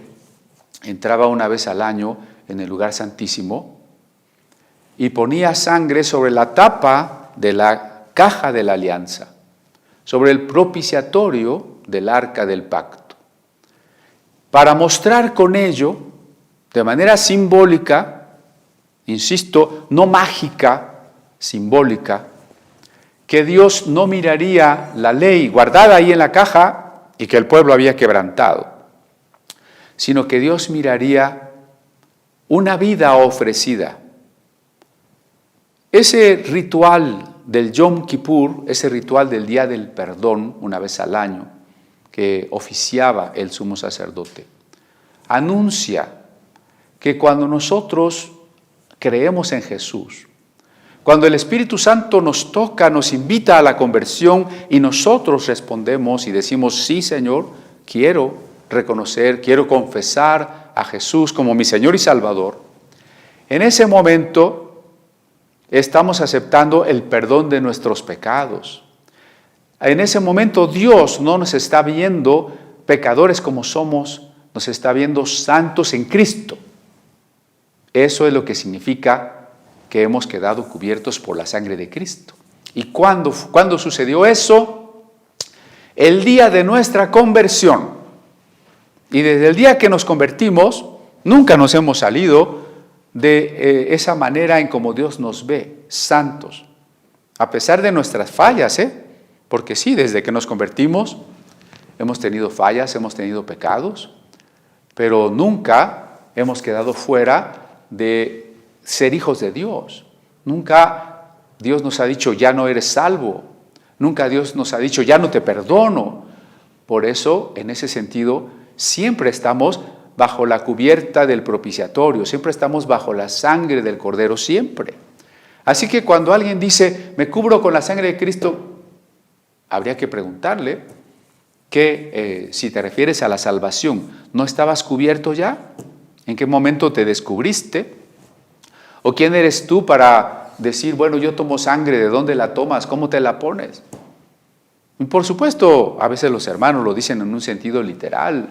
entraba una vez al año en el lugar santísimo y ponía sangre sobre la tapa de la caja de la alianza, sobre el propiciatorio del arca del pacto, para mostrar con ello, de manera simbólica, insisto, no mágica, simbólica, que Dios no miraría la ley guardada ahí en la caja y que el pueblo había quebrantado, sino que Dios miraría una vida ofrecida. Ese ritual del Yom Kippur, ese ritual del Día del Perdón, una vez al año, que oficiaba el sumo sacerdote, anuncia que cuando nosotros creemos en Jesús, cuando el Espíritu Santo nos toca, nos invita a la conversión y nosotros respondemos y decimos, sí, Señor, quiero reconocer, quiero confesar a Jesús como mi Señor y Salvador, en ese momento estamos aceptando el perdón de nuestros pecados. En ese momento Dios no nos está viendo pecadores como somos, nos está viendo santos en Cristo. Eso es lo que significa que hemos quedado cubiertos por la sangre de Cristo. ¿Y cuándo sucedió eso? El día de nuestra conversión. Y desde el día que nos convertimos, nunca nos hemos salido de esa manera en como Dios nos ve, santos. A pesar de nuestras fallas, Porque sí, desde que nos convertimos hemos tenido fallas, hemos tenido pecados, pero nunca hemos quedado fuera de ser hijos de Dios. Nunca Dios nos ha dicho, ya no eres salvo. Nunca Dios nos ha dicho, ya no te perdono. Por eso, en ese sentido, siempre estamos bajo la cubierta del propiciatorio, siempre estamos bajo la sangre del Cordero, siempre. Así que cuando alguien dice, me cubro con la sangre de Cristo, habría que preguntarle que si te refieres a la salvación, ¿no estabas cubierto ya? ¿En qué momento te descubriste? ¿O quién eres tú para decir, bueno, yo tomo sangre, ¿de dónde la tomas? ¿Cómo te la pones? Y por supuesto, a veces los hermanos lo dicen en un sentido literal,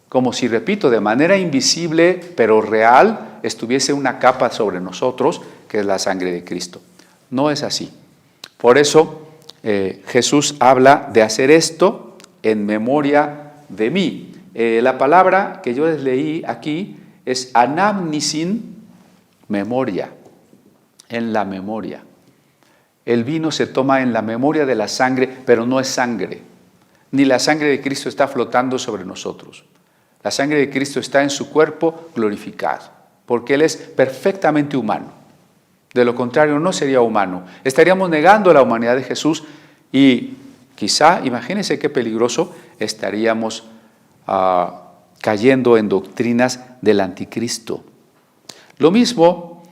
como si, repito, de manera invisible pero real estuviese una capa sobre nosotros, que es la sangre de Cristo. No es así. Por eso Jesús habla de hacer esto en memoria de mí. La palabra que yo les leí aquí es anamnisin, memoria, en la memoria. El vino se toma en la memoria de la sangre, pero no es sangre. Ni la sangre de Cristo está flotando sobre nosotros. La sangre de Cristo está en su cuerpo glorificado, porque Él es perfectamente humano. De lo contrario, no sería humano. Estaríamos negando la humanidad de Jesús y quizá, imagínense qué peligroso, estaríamos cayendo en doctrinas del anticristo. Lo mismo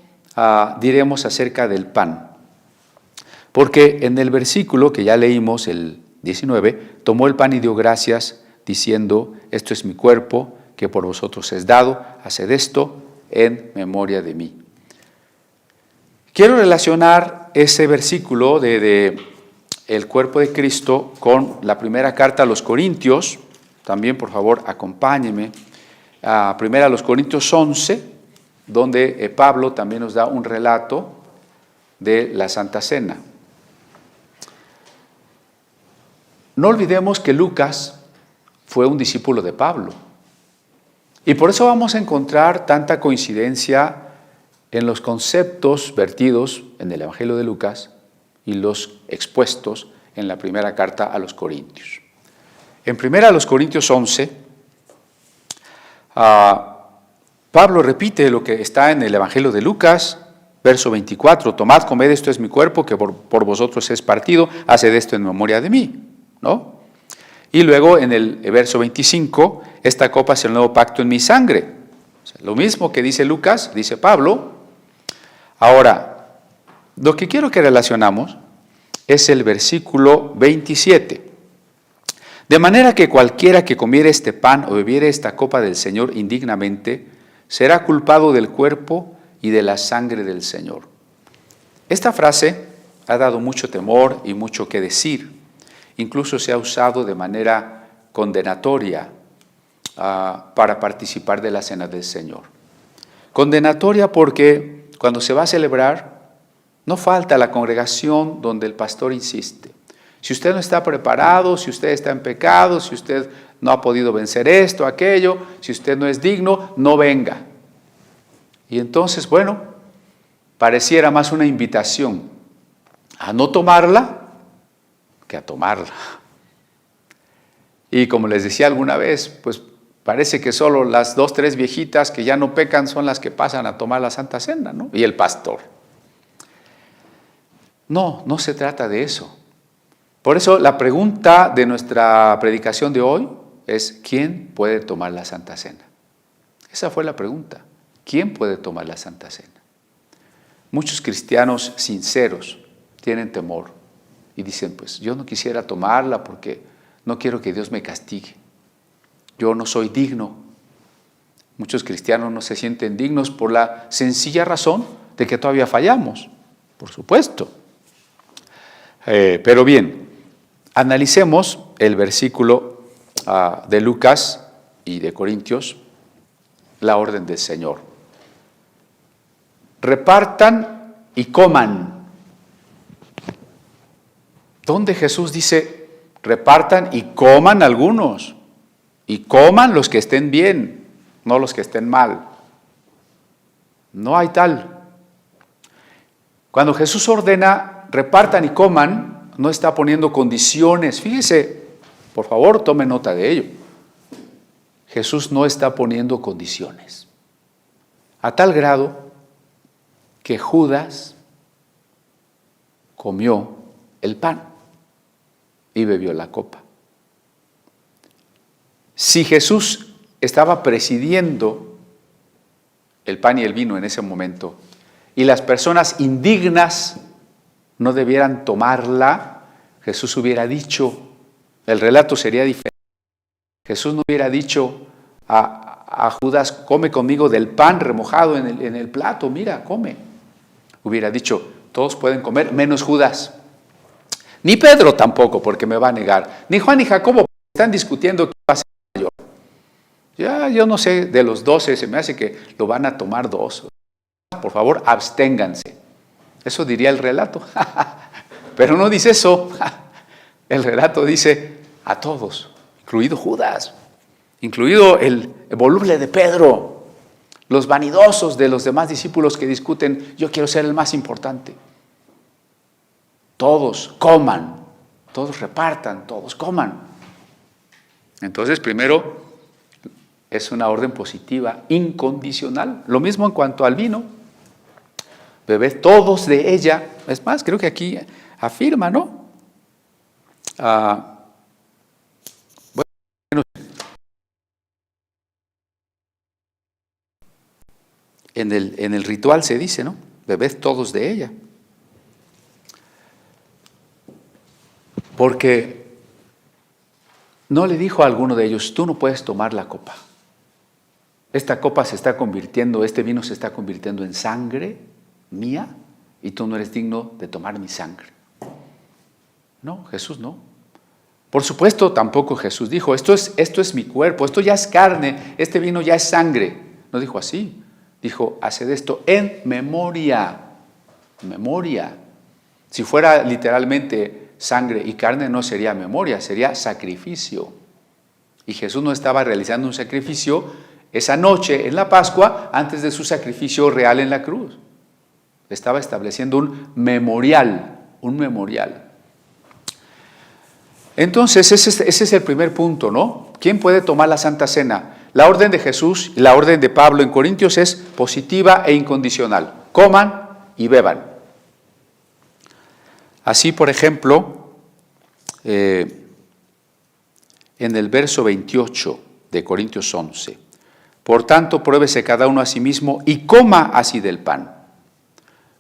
diremos acerca del pan. Porque en el versículo que ya leímos, el 19, tomó el pan y dio gracias, diciendo, esto es mi cuerpo, que por vosotros es dado, haced esto en memoria de mí. Quiero relacionar ese versículo de el cuerpo de Cristo con la primera carta a los Corintios. También, por favor, acompáñeme. Primera a los Corintios 11, donde Pablo también nos da un relato de la Santa Cena. No olvidemos que Lucas fue un discípulo de Pablo. Y por eso vamos a encontrar tanta coincidencia en los conceptos vertidos en el Evangelio de Lucas y los expuestos en la primera carta a los Corintios. En primera a los Corintios 11, Pablo repite lo que está en el Evangelio de Lucas, verso 24, tomad, comed, esto es mi cuerpo, que por vosotros es partido, haced esto en memoria de mí, ¿no? Y luego en el verso 25, esta copa es el nuevo pacto en mi sangre. O sea, lo mismo que dice Lucas, dice Pablo. Ahora, lo que quiero que relacionamos es el versículo 27. De manera que cualquiera que comiere este pan o bebiere esta copa del Señor indignamente, será culpado del cuerpo y de la sangre del Señor. Esta frase ha dado mucho temor y mucho que decir. Incluso se ha usado de manera condenatoria para participar de la cena del Señor. Condenatoria porque cuando se va a celebrar, no falta la congregación donde el pastor insiste. Si usted no está preparado, si usted está en pecado, si usted no ha podido vencer esto, aquello, si usted no es digno, no venga. Y entonces, bueno, pareciera más una invitación a no tomarla que a tomarla. Y como les decía alguna vez, pues parece que solo las 2, 3 viejitas que ya no pecan son las que pasan a tomar la Santa Cena, ¿no? Y el pastor. No, no se trata de eso. Por eso la pregunta de nuestra predicación de hoy es, ¿quién puede tomar la Santa Cena? Esa fue la pregunta. ¿Quién puede tomar la Santa Cena? Muchos cristianos sinceros tienen temor y dicen, pues yo no quisiera tomarla porque no quiero que Dios me castigue. Yo no soy digno. Muchos cristianos no se sienten dignos por la sencilla razón de que todavía fallamos, por supuesto. Pero bien, analicemos el versículo de Lucas y de Corintios, la orden del Señor. Repartan y coman. ¿Dónde Jesús dice, repartan y coman algunos? Y coman los que estén bien, no los que estén mal. No hay tal. Cuando Jesús ordena, repartan y coman, no está poniendo condiciones. Fíjese, por favor, tome nota de ello. Jesús no está poniendo condiciones. A tal grado que Judas comió el pan y bebió la copa. Si Jesús estaba presidiendo el pan y el vino en ese momento, y las personas indignas no debieran tomarla, Jesús hubiera dicho, el relato sería diferente. Jesús no hubiera dicho a Judas, come conmigo del pan remojado en el plato, mira, come. Hubiera dicho, todos pueden comer, menos Judas. Ni Pedro tampoco, porque me va a negar. Ni Juan ni Jacobo, están discutiendo qué va a hacer yo. Ya, yo no sé, de los 12, se me hace que lo van a tomar 2. Por favor, absténganse. Eso diría el relato. Pero no dice eso. El relato dice a todos, incluido Judas, incluido el voluble de Pedro, los vanidosos de los demás discípulos que discuten, yo quiero ser el más importante. Todos coman, todos repartan, todos coman. Entonces, primero, es una orden positiva, incondicional. Lo mismo en cuanto al vino. Bebed todos de ella. Es más, creo que aquí afirma, ¿no? En el ritual se dice, ¿no? Bebed todos de ella. Porque no le dijo a alguno de ellos, tú no puedes tomar la copa. Esta copa se está convirtiendo, este vino se está convirtiendo en sangre mía y tú no eres digno de tomar mi sangre. No, Jesús no. Por supuesto, tampoco Jesús dijo, esto es mi cuerpo, esto ya es carne, este vino ya es sangre. No dijo así. Dijo, haced esto en memoria. Memoria. Si fuera literalmente sangre y carne, no sería memoria, sería sacrificio. Y Jesús no estaba realizando un sacrificio esa noche en la Pascua antes de su sacrificio real en la cruz. Estaba estableciendo un memorial, un memorial. Entonces, ese es el primer punto, ¿no? ¿Quién puede tomar la Santa Cena? La orden de Jesús y la orden de Pablo en Corintios es positiva e incondicional. Coman y beban. Así, por ejemplo, en el verso 28 de Corintios 11, por tanto, pruébese cada uno a sí mismo y coma así del pan.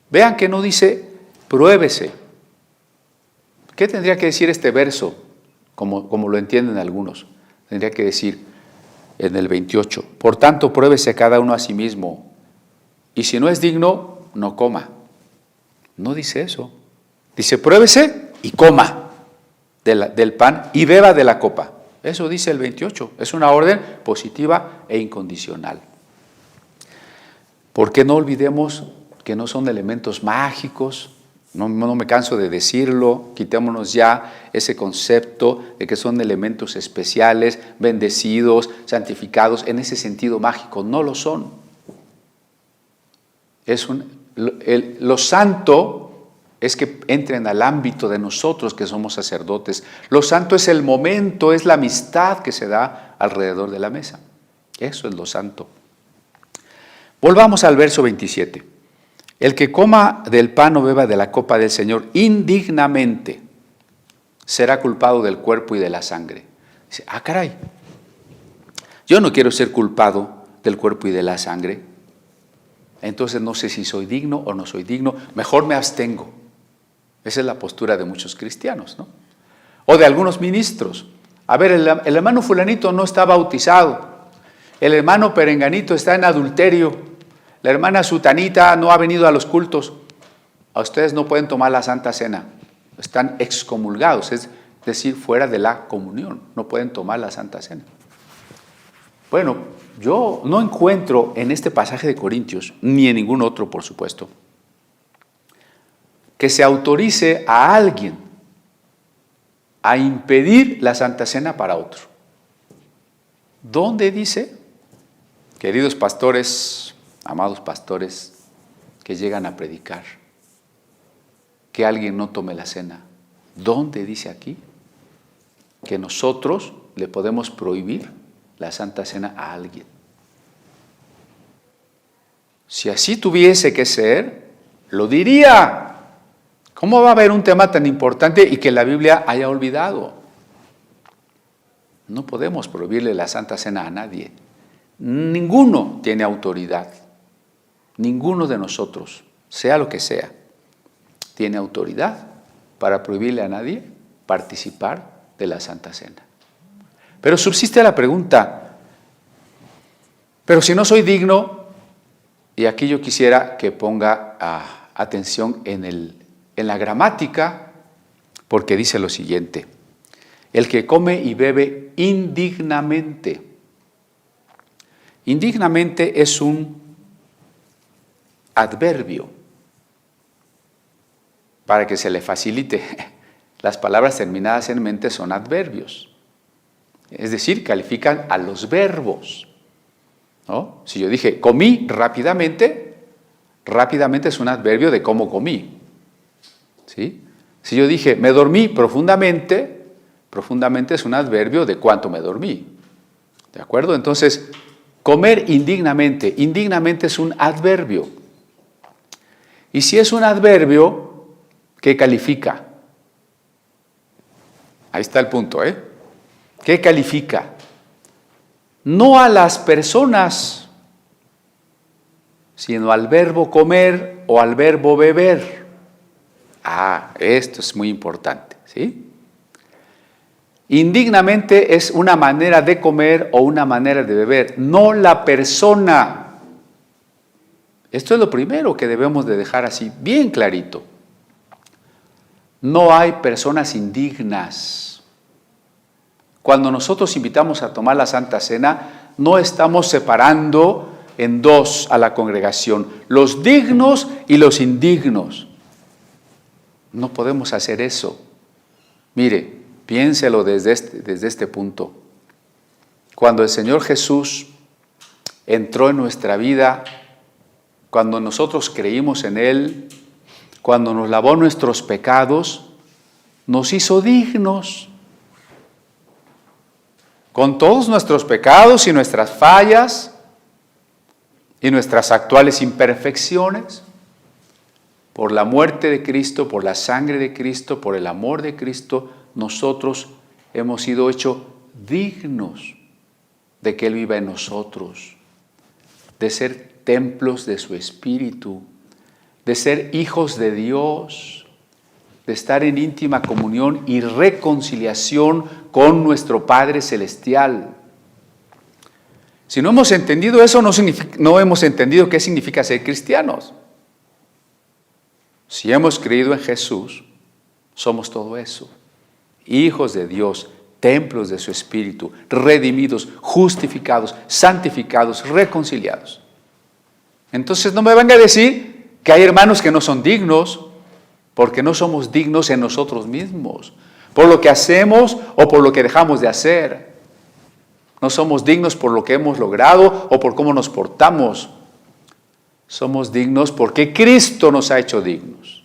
Vean que no dice pruébese. ¿Qué tendría que decir este verso? Como lo entienden algunos. Tendría que decir en el 28, por tanto, pruébese cada uno a sí mismo y si no es digno, no coma. No dice eso. Dice, pruébese y coma del pan y beba de la copa. Eso dice el 28. Es una orden positiva e incondicional. Porque no olvidemos que no son elementos mágicos. No me canso de decirlo. Quitémonos ya ese concepto de que son elementos especiales, bendecidos, santificados, en ese sentido mágico. No lo son. Lo santo es que entren al ámbito de nosotros que somos sacerdotes. Lo santo es el momento, es la amistad que se da alrededor de la mesa. Eso es lo santo. Volvamos al verso 27. El que coma del pan o beba de la copa del Señor indignamente será culpado del cuerpo y de la sangre. Dice, caray, yo no quiero ser culpado del cuerpo y de la sangre. Entonces no sé si soy digno o no soy digno, mejor me abstengo. Esa es la postura de muchos cristianos, ¿no? O de algunos ministros. A ver, el hermano fulanito no está bautizado, el hermano perenganito está en adulterio, la hermana sutanita no ha venido a los cultos. A ustedes no pueden tomar la Santa Cena, están excomulgados, es decir, fuera de la comunión, no pueden tomar la Santa Cena. Bueno, yo no encuentro en este pasaje de Corintios, ni en ningún otro, por supuesto, que se autorice a alguien a impedir la Santa Cena para otro. ¿Dónde dice, queridos pastores, amados pastores, que llegan a predicar, que alguien no tome la cena? ¿Dónde dice aquí que nosotros le podemos prohibir la Santa Cena a alguien? Si así tuviese que ser, lo diría. ¿Cómo va a haber un tema tan importante y que la Biblia haya olvidado? No podemos prohibirle la Santa Cena a nadie. Ninguno tiene autoridad. Ninguno de nosotros, sea lo que sea, tiene autoridad para prohibirle a nadie participar de la Santa Cena. Pero subsiste la pregunta, pero si no soy digno, y aquí yo quisiera que ponga atención en la gramática, porque dice lo siguiente: el que come y bebe indignamente. Indignamente es un adverbio, para que se le facilite. Las palabras terminadas en mente son adverbios, es decir, califican a los verbos, ¿no? Si yo dije comí rápidamente, rápidamente es un adverbio de cómo comí, ¿sí? Si yo dije me dormí profundamente, profundamente es un adverbio de cuánto me dormí, ¿de acuerdo? Entonces, comer indignamente, indignamente es un adverbio. Y si es un adverbio, ¿qué califica? Ahí está el punto, ¿eh? ¿Qué califica? No a las personas, sino al verbo comer o al verbo beber. Esto es muy importante, ¿sí? Indignamente es una manera de comer o una manera de beber, no la persona. Esto es lo primero que debemos de dejar así, bien clarito. No hay personas indignas. Cuando nosotros invitamos a tomar la Santa Cena, no estamos separando en dos a la congregación, los dignos y los indignos. No podemos hacer eso. Mire, piénselo desde este punto. Cuando el Señor Jesús entró en nuestra vida, cuando nosotros creímos en Él, cuando nos lavó nuestros pecados, nos hizo dignos. Con todos nuestros pecados y nuestras fallas y nuestras actuales imperfecciones, por la muerte de Cristo, por la sangre de Cristo, por el amor de Cristo, nosotros hemos sido hechos dignos de que Él viva en nosotros, de ser templos de su Espíritu, de ser hijos de Dios, de estar en íntima comunión y reconciliación con nuestro Padre Celestial. Si no hemos entendido eso, no hemos entendido qué significa ser cristianos. Si hemos creído en Jesús, somos todo eso. Hijos de Dios, templos de su Espíritu, redimidos, justificados, santificados, reconciliados. Entonces no me venga a decir que hay hermanos que no son dignos, porque no somos dignos en nosotros mismos, por lo que hacemos o por lo que dejamos de hacer. No somos dignos por lo que hemos logrado o por cómo nos portamos. Somos dignos porque Cristo nos ha hecho dignos,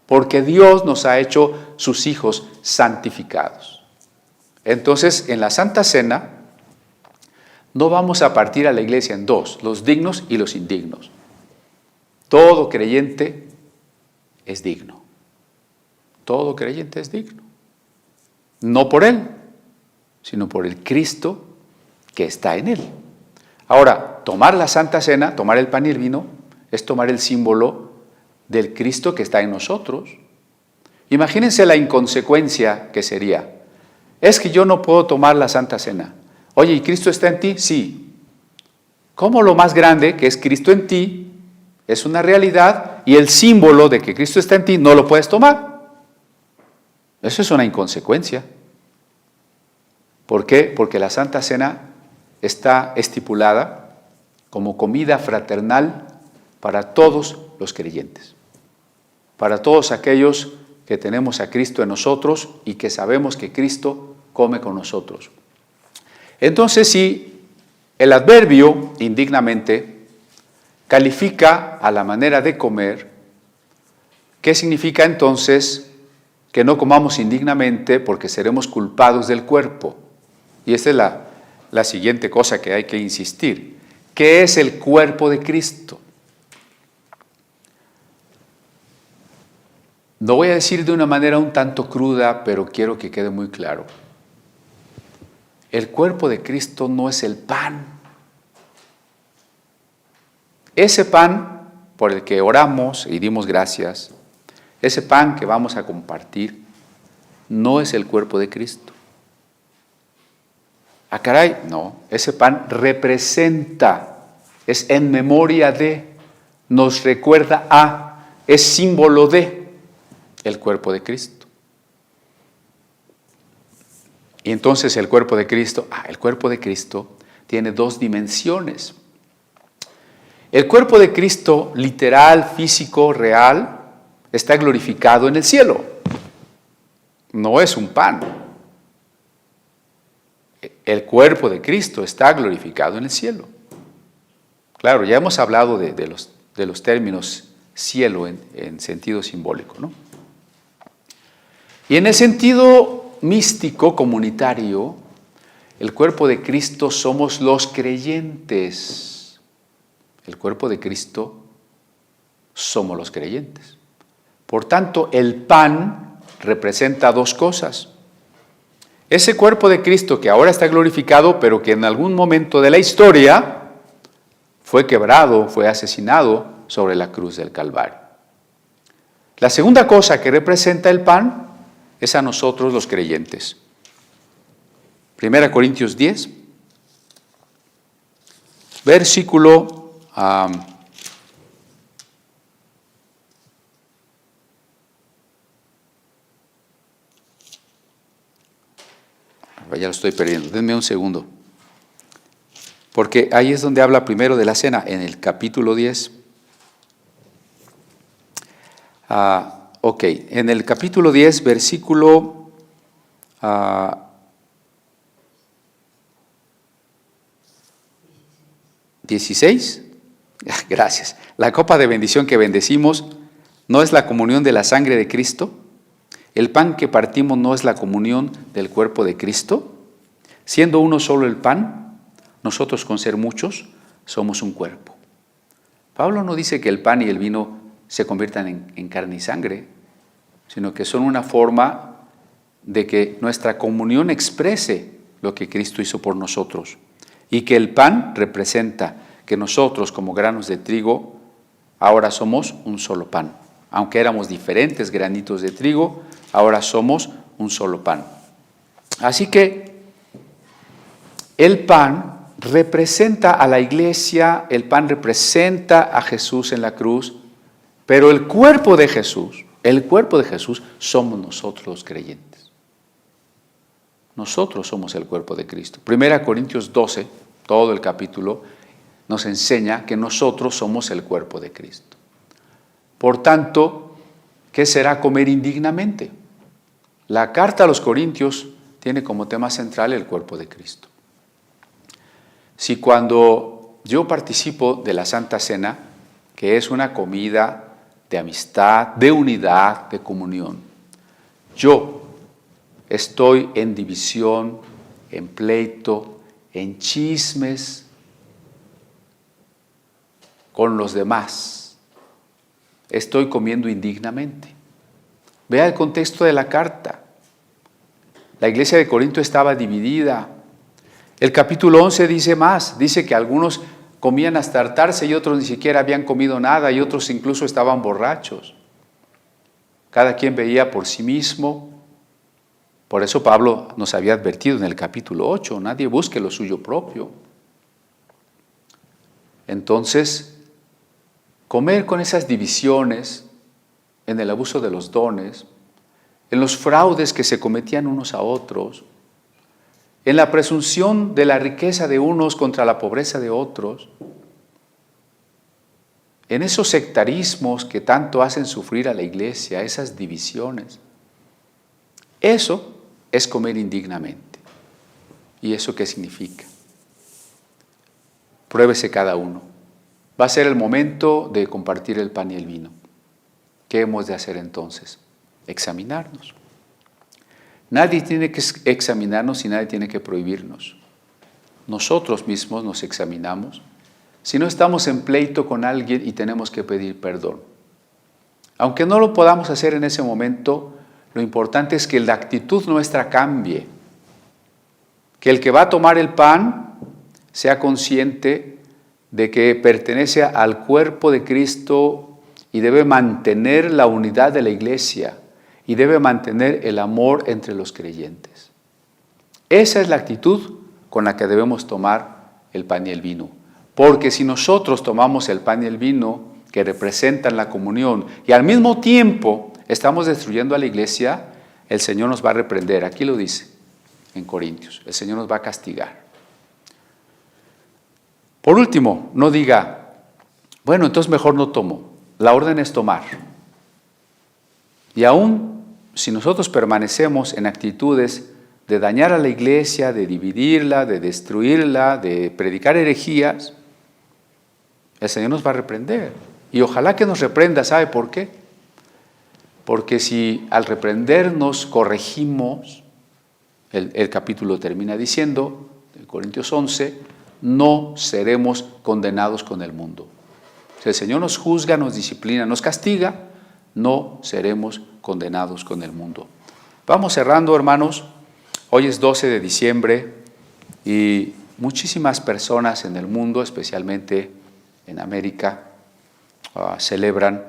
porque Dios nos ha hecho sus hijos santificados. Entonces, en la Santa Cena, no vamos a partir a la iglesia en dos, los dignos y los indignos. Todo creyente es digno. Todo creyente es digno. No por él, sino por el Cristo que está en él. Ahora, tomar la Santa Cena, tomar el pan y el vino, es tomar el símbolo del Cristo que está en nosotros. Imagínense la inconsecuencia que sería. Es que yo no puedo tomar la Santa Cena. Oye, ¿y Cristo está en ti? Sí. ¿Cómo lo más grande, que es Cristo en ti, es una realidad y el símbolo de que Cristo está en ti no lo puedes tomar? Eso es una inconsecuencia. ¿Por qué? Porque la Santa Cena está estipulada como comida fraternal para todos los creyentes, para todos aquellos que tenemos a Cristo en nosotros y que sabemos que Cristo come con nosotros. Entonces, si el adverbio indignamente califica a la manera de comer, ¿qué significa entonces que no comamos indignamente porque seremos culpados del cuerpo. Y esta es la siguiente cosa que hay que insistir. ¿Qué es el cuerpo de Cristo? Lo voy a decir de una manera un tanto cruda, pero quiero que quede muy claro. El cuerpo de Cristo no es el pan. Ese pan por el que oramos y dimos gracias, ese pan que vamos a compartir, no es el cuerpo de Cristo. Ah, caray, no, ese pan representa, es en memoria de, nos recuerda a, es símbolo de el cuerpo de Cristo. Y entonces el cuerpo de Cristo tiene dos dimensiones. El cuerpo de Cristo, literal, físico, real, está glorificado en el cielo. No es un pan. El cuerpo de Cristo está glorificado en el cielo. Claro, ya hemos hablado de los términos cielo en sentido simbólico, ¿no? Y en el sentido místico, comunitario, el cuerpo de Cristo somos los creyentes. El cuerpo de Cristo somos los creyentes. Por tanto, el pan representa dos cosas. Ese cuerpo de Cristo que ahora está glorificado, pero que en algún momento de la historia fue quebrado, fue asesinado sobre la cruz del Calvario. La segunda cosa que representa el pan es a nosotros los creyentes. 1 Corintios 10, versículo ya lo estoy perdiendo, denme un segundo. Porque ahí es donde habla primero de la cena, en el capítulo 10. En el capítulo 10, versículo 16. Gracias. La copa de bendición que bendecimos no es la comunión de la sangre de Cristo. El pan que partimos no es la comunión del cuerpo de Cristo. Siendo uno solo el pan, nosotros con ser muchos somos un cuerpo. Pablo no dice que el pan y el vino se conviertan en carne y sangre, sino que son una forma de que nuestra comunión exprese lo que Cristo hizo por nosotros. Y que el pan representa que nosotros como granos de trigo ahora somos un solo pan. Aunque éramos diferentes granitos de trigo, ahora somos un solo pan. Así que el pan representa a la iglesia, el pan representa a Jesús en la cruz, pero el cuerpo de Jesús somos nosotros los creyentes. Nosotros somos el cuerpo de Cristo. 1 Corintios 12, todo el capítulo, nos enseña que nosotros somos el cuerpo de Cristo. Por tanto, ¿qué será comer indignamente? La carta a los Corintios tiene como tema central el cuerpo de Cristo. Si cuando yo participo de la Santa Cena, que es una comida de amistad, de unidad, de comunión, yo estoy en división, en pleito, en chismes con los demás, estoy comiendo indignamente. Vea el contexto de la carta. La iglesia de Corinto estaba dividida. El capítulo 11 dice más, dice que algunos comían hasta hartarse y otros ni siquiera habían comido nada y otros incluso estaban borrachos. Cada quien veía por sí mismo. Por eso Pablo nos había advertido en el capítulo 8, nadie busque lo suyo propio. Entonces, comer con esas divisiones, en el abuso de los dones, en los fraudes que se cometían unos a otros, en la presunción de la riqueza de unos contra la pobreza de otros, en esos sectarismos que tanto hacen sufrir a la iglesia, esas divisiones. Eso es comer indignamente. ¿Y eso qué significa? Pruébese cada uno. Va a ser el momento de compartir el pan y el vino. ¿Qué hemos de hacer entonces? Examinarnos. Nadie tiene que examinarnos y nadie tiene que prohibirnos. Nosotros mismos nos examinamos. Si no estamos en pleito con alguien y tenemos que pedir perdón. Aunque no lo podamos hacer en ese momento, lo importante es que la actitud nuestra cambie. Que el que va a tomar el pan sea consciente de que pertenece al cuerpo de Cristo y debe mantener la unidad de la iglesia y debe mantener el amor entre los creyentes. Esa es la actitud con la que debemos tomar el pan y el vino. Porque si nosotros tomamos el pan y el vino que representan la comunión y al mismo tiempo estamos destruyendo a la iglesia, el Señor nos va a reprender. Aquí lo dice en Corintios, el Señor nos va a castigar. Por último, no diga, bueno, entonces mejor no tomo. La orden es tomar. Y aún si nosotros permanecemos en actitudes de dañar a la iglesia, de dividirla, de destruirla, de predicar herejías, el Señor nos va a reprender. Y ojalá que nos reprenda, ¿sabe por qué? Porque si al reprendernos corregimos, el capítulo termina diciendo, en Corintios 11, no seremos condenados con el mundo. Si el Señor nos juzga, nos disciplina, nos castiga, no seremos condenados con el mundo. Vamos cerrando, hermanos. Hoy es 12 de diciembre y muchísimas personas en el mundo, especialmente en América, celebran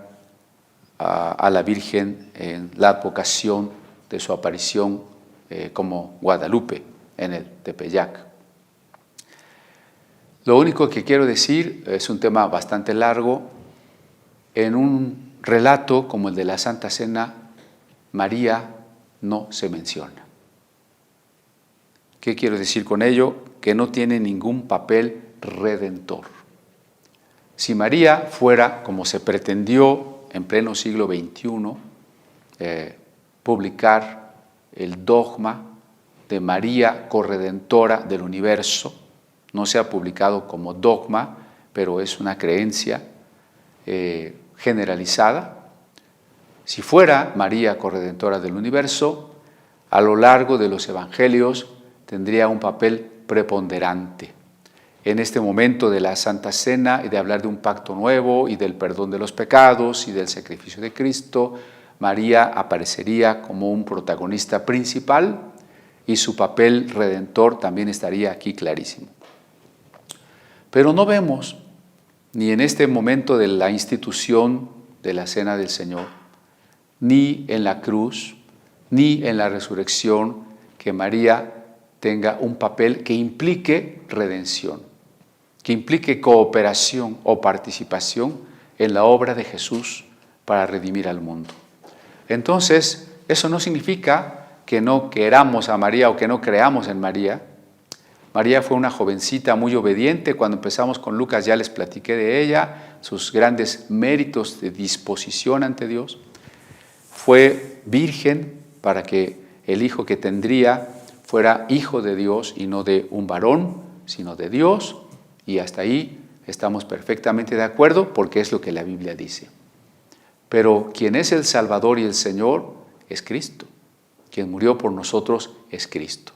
a la Virgen en la advocación de su aparición como Guadalupe en el Tepeyac. Lo único que quiero decir, es un tema bastante largo, en un relato como el de la Santa Cena, María no se menciona. ¿Qué quiero decir con ello? Que no tiene ningún papel redentor. Si María fuera, como se pretendió en pleno siglo XXI, publicar el dogma de María corredentora del universo, no se ha publicado como dogma, pero es una creencia generalizada. Si fuera María corredentora del universo, a lo largo de los evangelios tendría un papel preponderante. En este momento de la Santa Cena y de hablar de un pacto nuevo y del perdón de los pecados y del sacrificio de Cristo, María aparecería como un protagonista principal y su papel redentor también estaría aquí clarísimo. Pero no vemos, ni en este momento de la institución de la Cena del Señor, ni en la cruz, ni en la resurrección, que María tenga un papel que implique redención, que implique cooperación o participación en la obra de Jesús para redimir al mundo. Entonces, eso no significa que no queramos a María o que no creamos en María. María fue una jovencita muy obediente. Cuando empezamos con Lucas ya les platiqué de ella, sus grandes méritos de disposición ante Dios. Fue virgen para que el hijo que tendría fuera hijo de Dios y no de un varón, sino de Dios. Y hasta ahí estamos perfectamente de acuerdo porque es lo que la Biblia dice. Pero quien es el Salvador y el Señor es Cristo. Quien murió por nosotros es Cristo.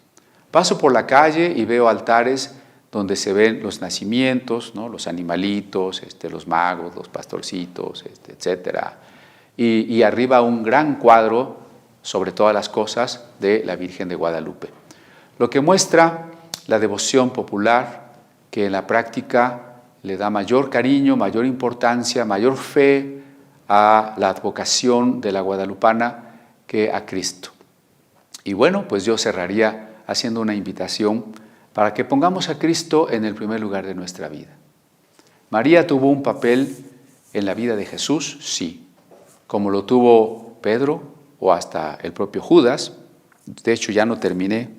Paso por la calle y veo altares donde se ven los nacimientos, ¿no? Los animalitos, los magos, los pastorcitos, etc. Y arriba un gran cuadro, sobre todas las cosas, de la Virgen de Guadalupe. Lo que muestra la devoción popular, que en la práctica le da mayor cariño, mayor importancia, mayor fe a la advocación de la guadalupana que a Cristo. Y bueno, pues yo cerraría haciendo una invitación para que pongamos a Cristo en el primer lugar de nuestra vida. María tuvo un papel en la vida de Jesús, sí, como lo tuvo Pedro o hasta el propio Judas. De hecho, ya no terminé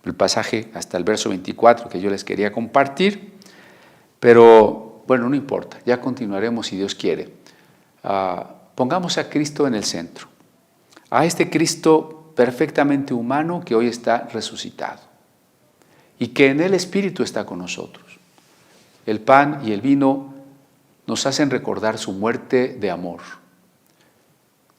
el pasaje hasta el verso 24 que yo les quería compartir, pero bueno, no importa, ya continuaremos si Dios quiere. Pongamos a Cristo en el centro, a este Cristo perfectamente humano que hoy está resucitado y que en el Espíritu está con nosotros. El pan y el vino nos hacen recordar su muerte de amor.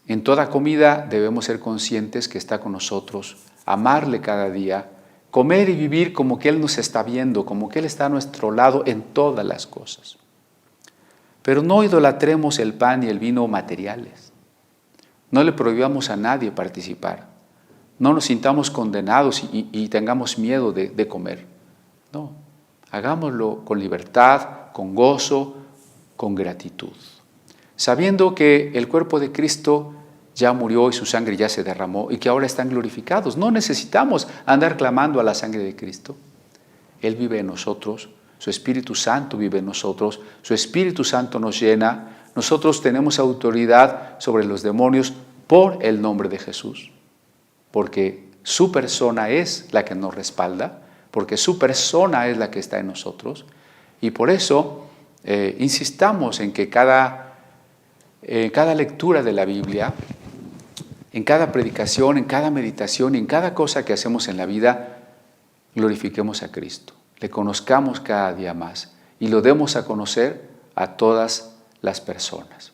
En toda comida debemos ser conscientes que está con nosotros amarle cada día, comer y vivir como que Él nos está viendo, como que Él está a nuestro lado en todas las cosas. Pero no idolatremos el pan y el vino materiales. No le prohibamos a nadie participar. No nos sintamos condenados y tengamos miedo de comer. No, hagámoslo con libertad, con gozo, con gratitud. Sabiendo que el cuerpo de Cristo ya murió y su sangre ya se derramó y que ahora están glorificados. No necesitamos andar clamando a la sangre de Cristo. Él vive en nosotros, su Espíritu Santo vive en nosotros, su Espíritu Santo nos llena. Nosotros tenemos autoridad sobre los demonios por el nombre de Jesús, porque su persona es la que nos respalda, porque su persona es la que está en nosotros. Y por eso insistamos en que cada lectura de la Biblia, en cada predicación, en cada meditación, en cada cosa que hacemos en la vida, glorifiquemos a Cristo, le conozcamos cada día más y lo demos a conocer a todas las personas.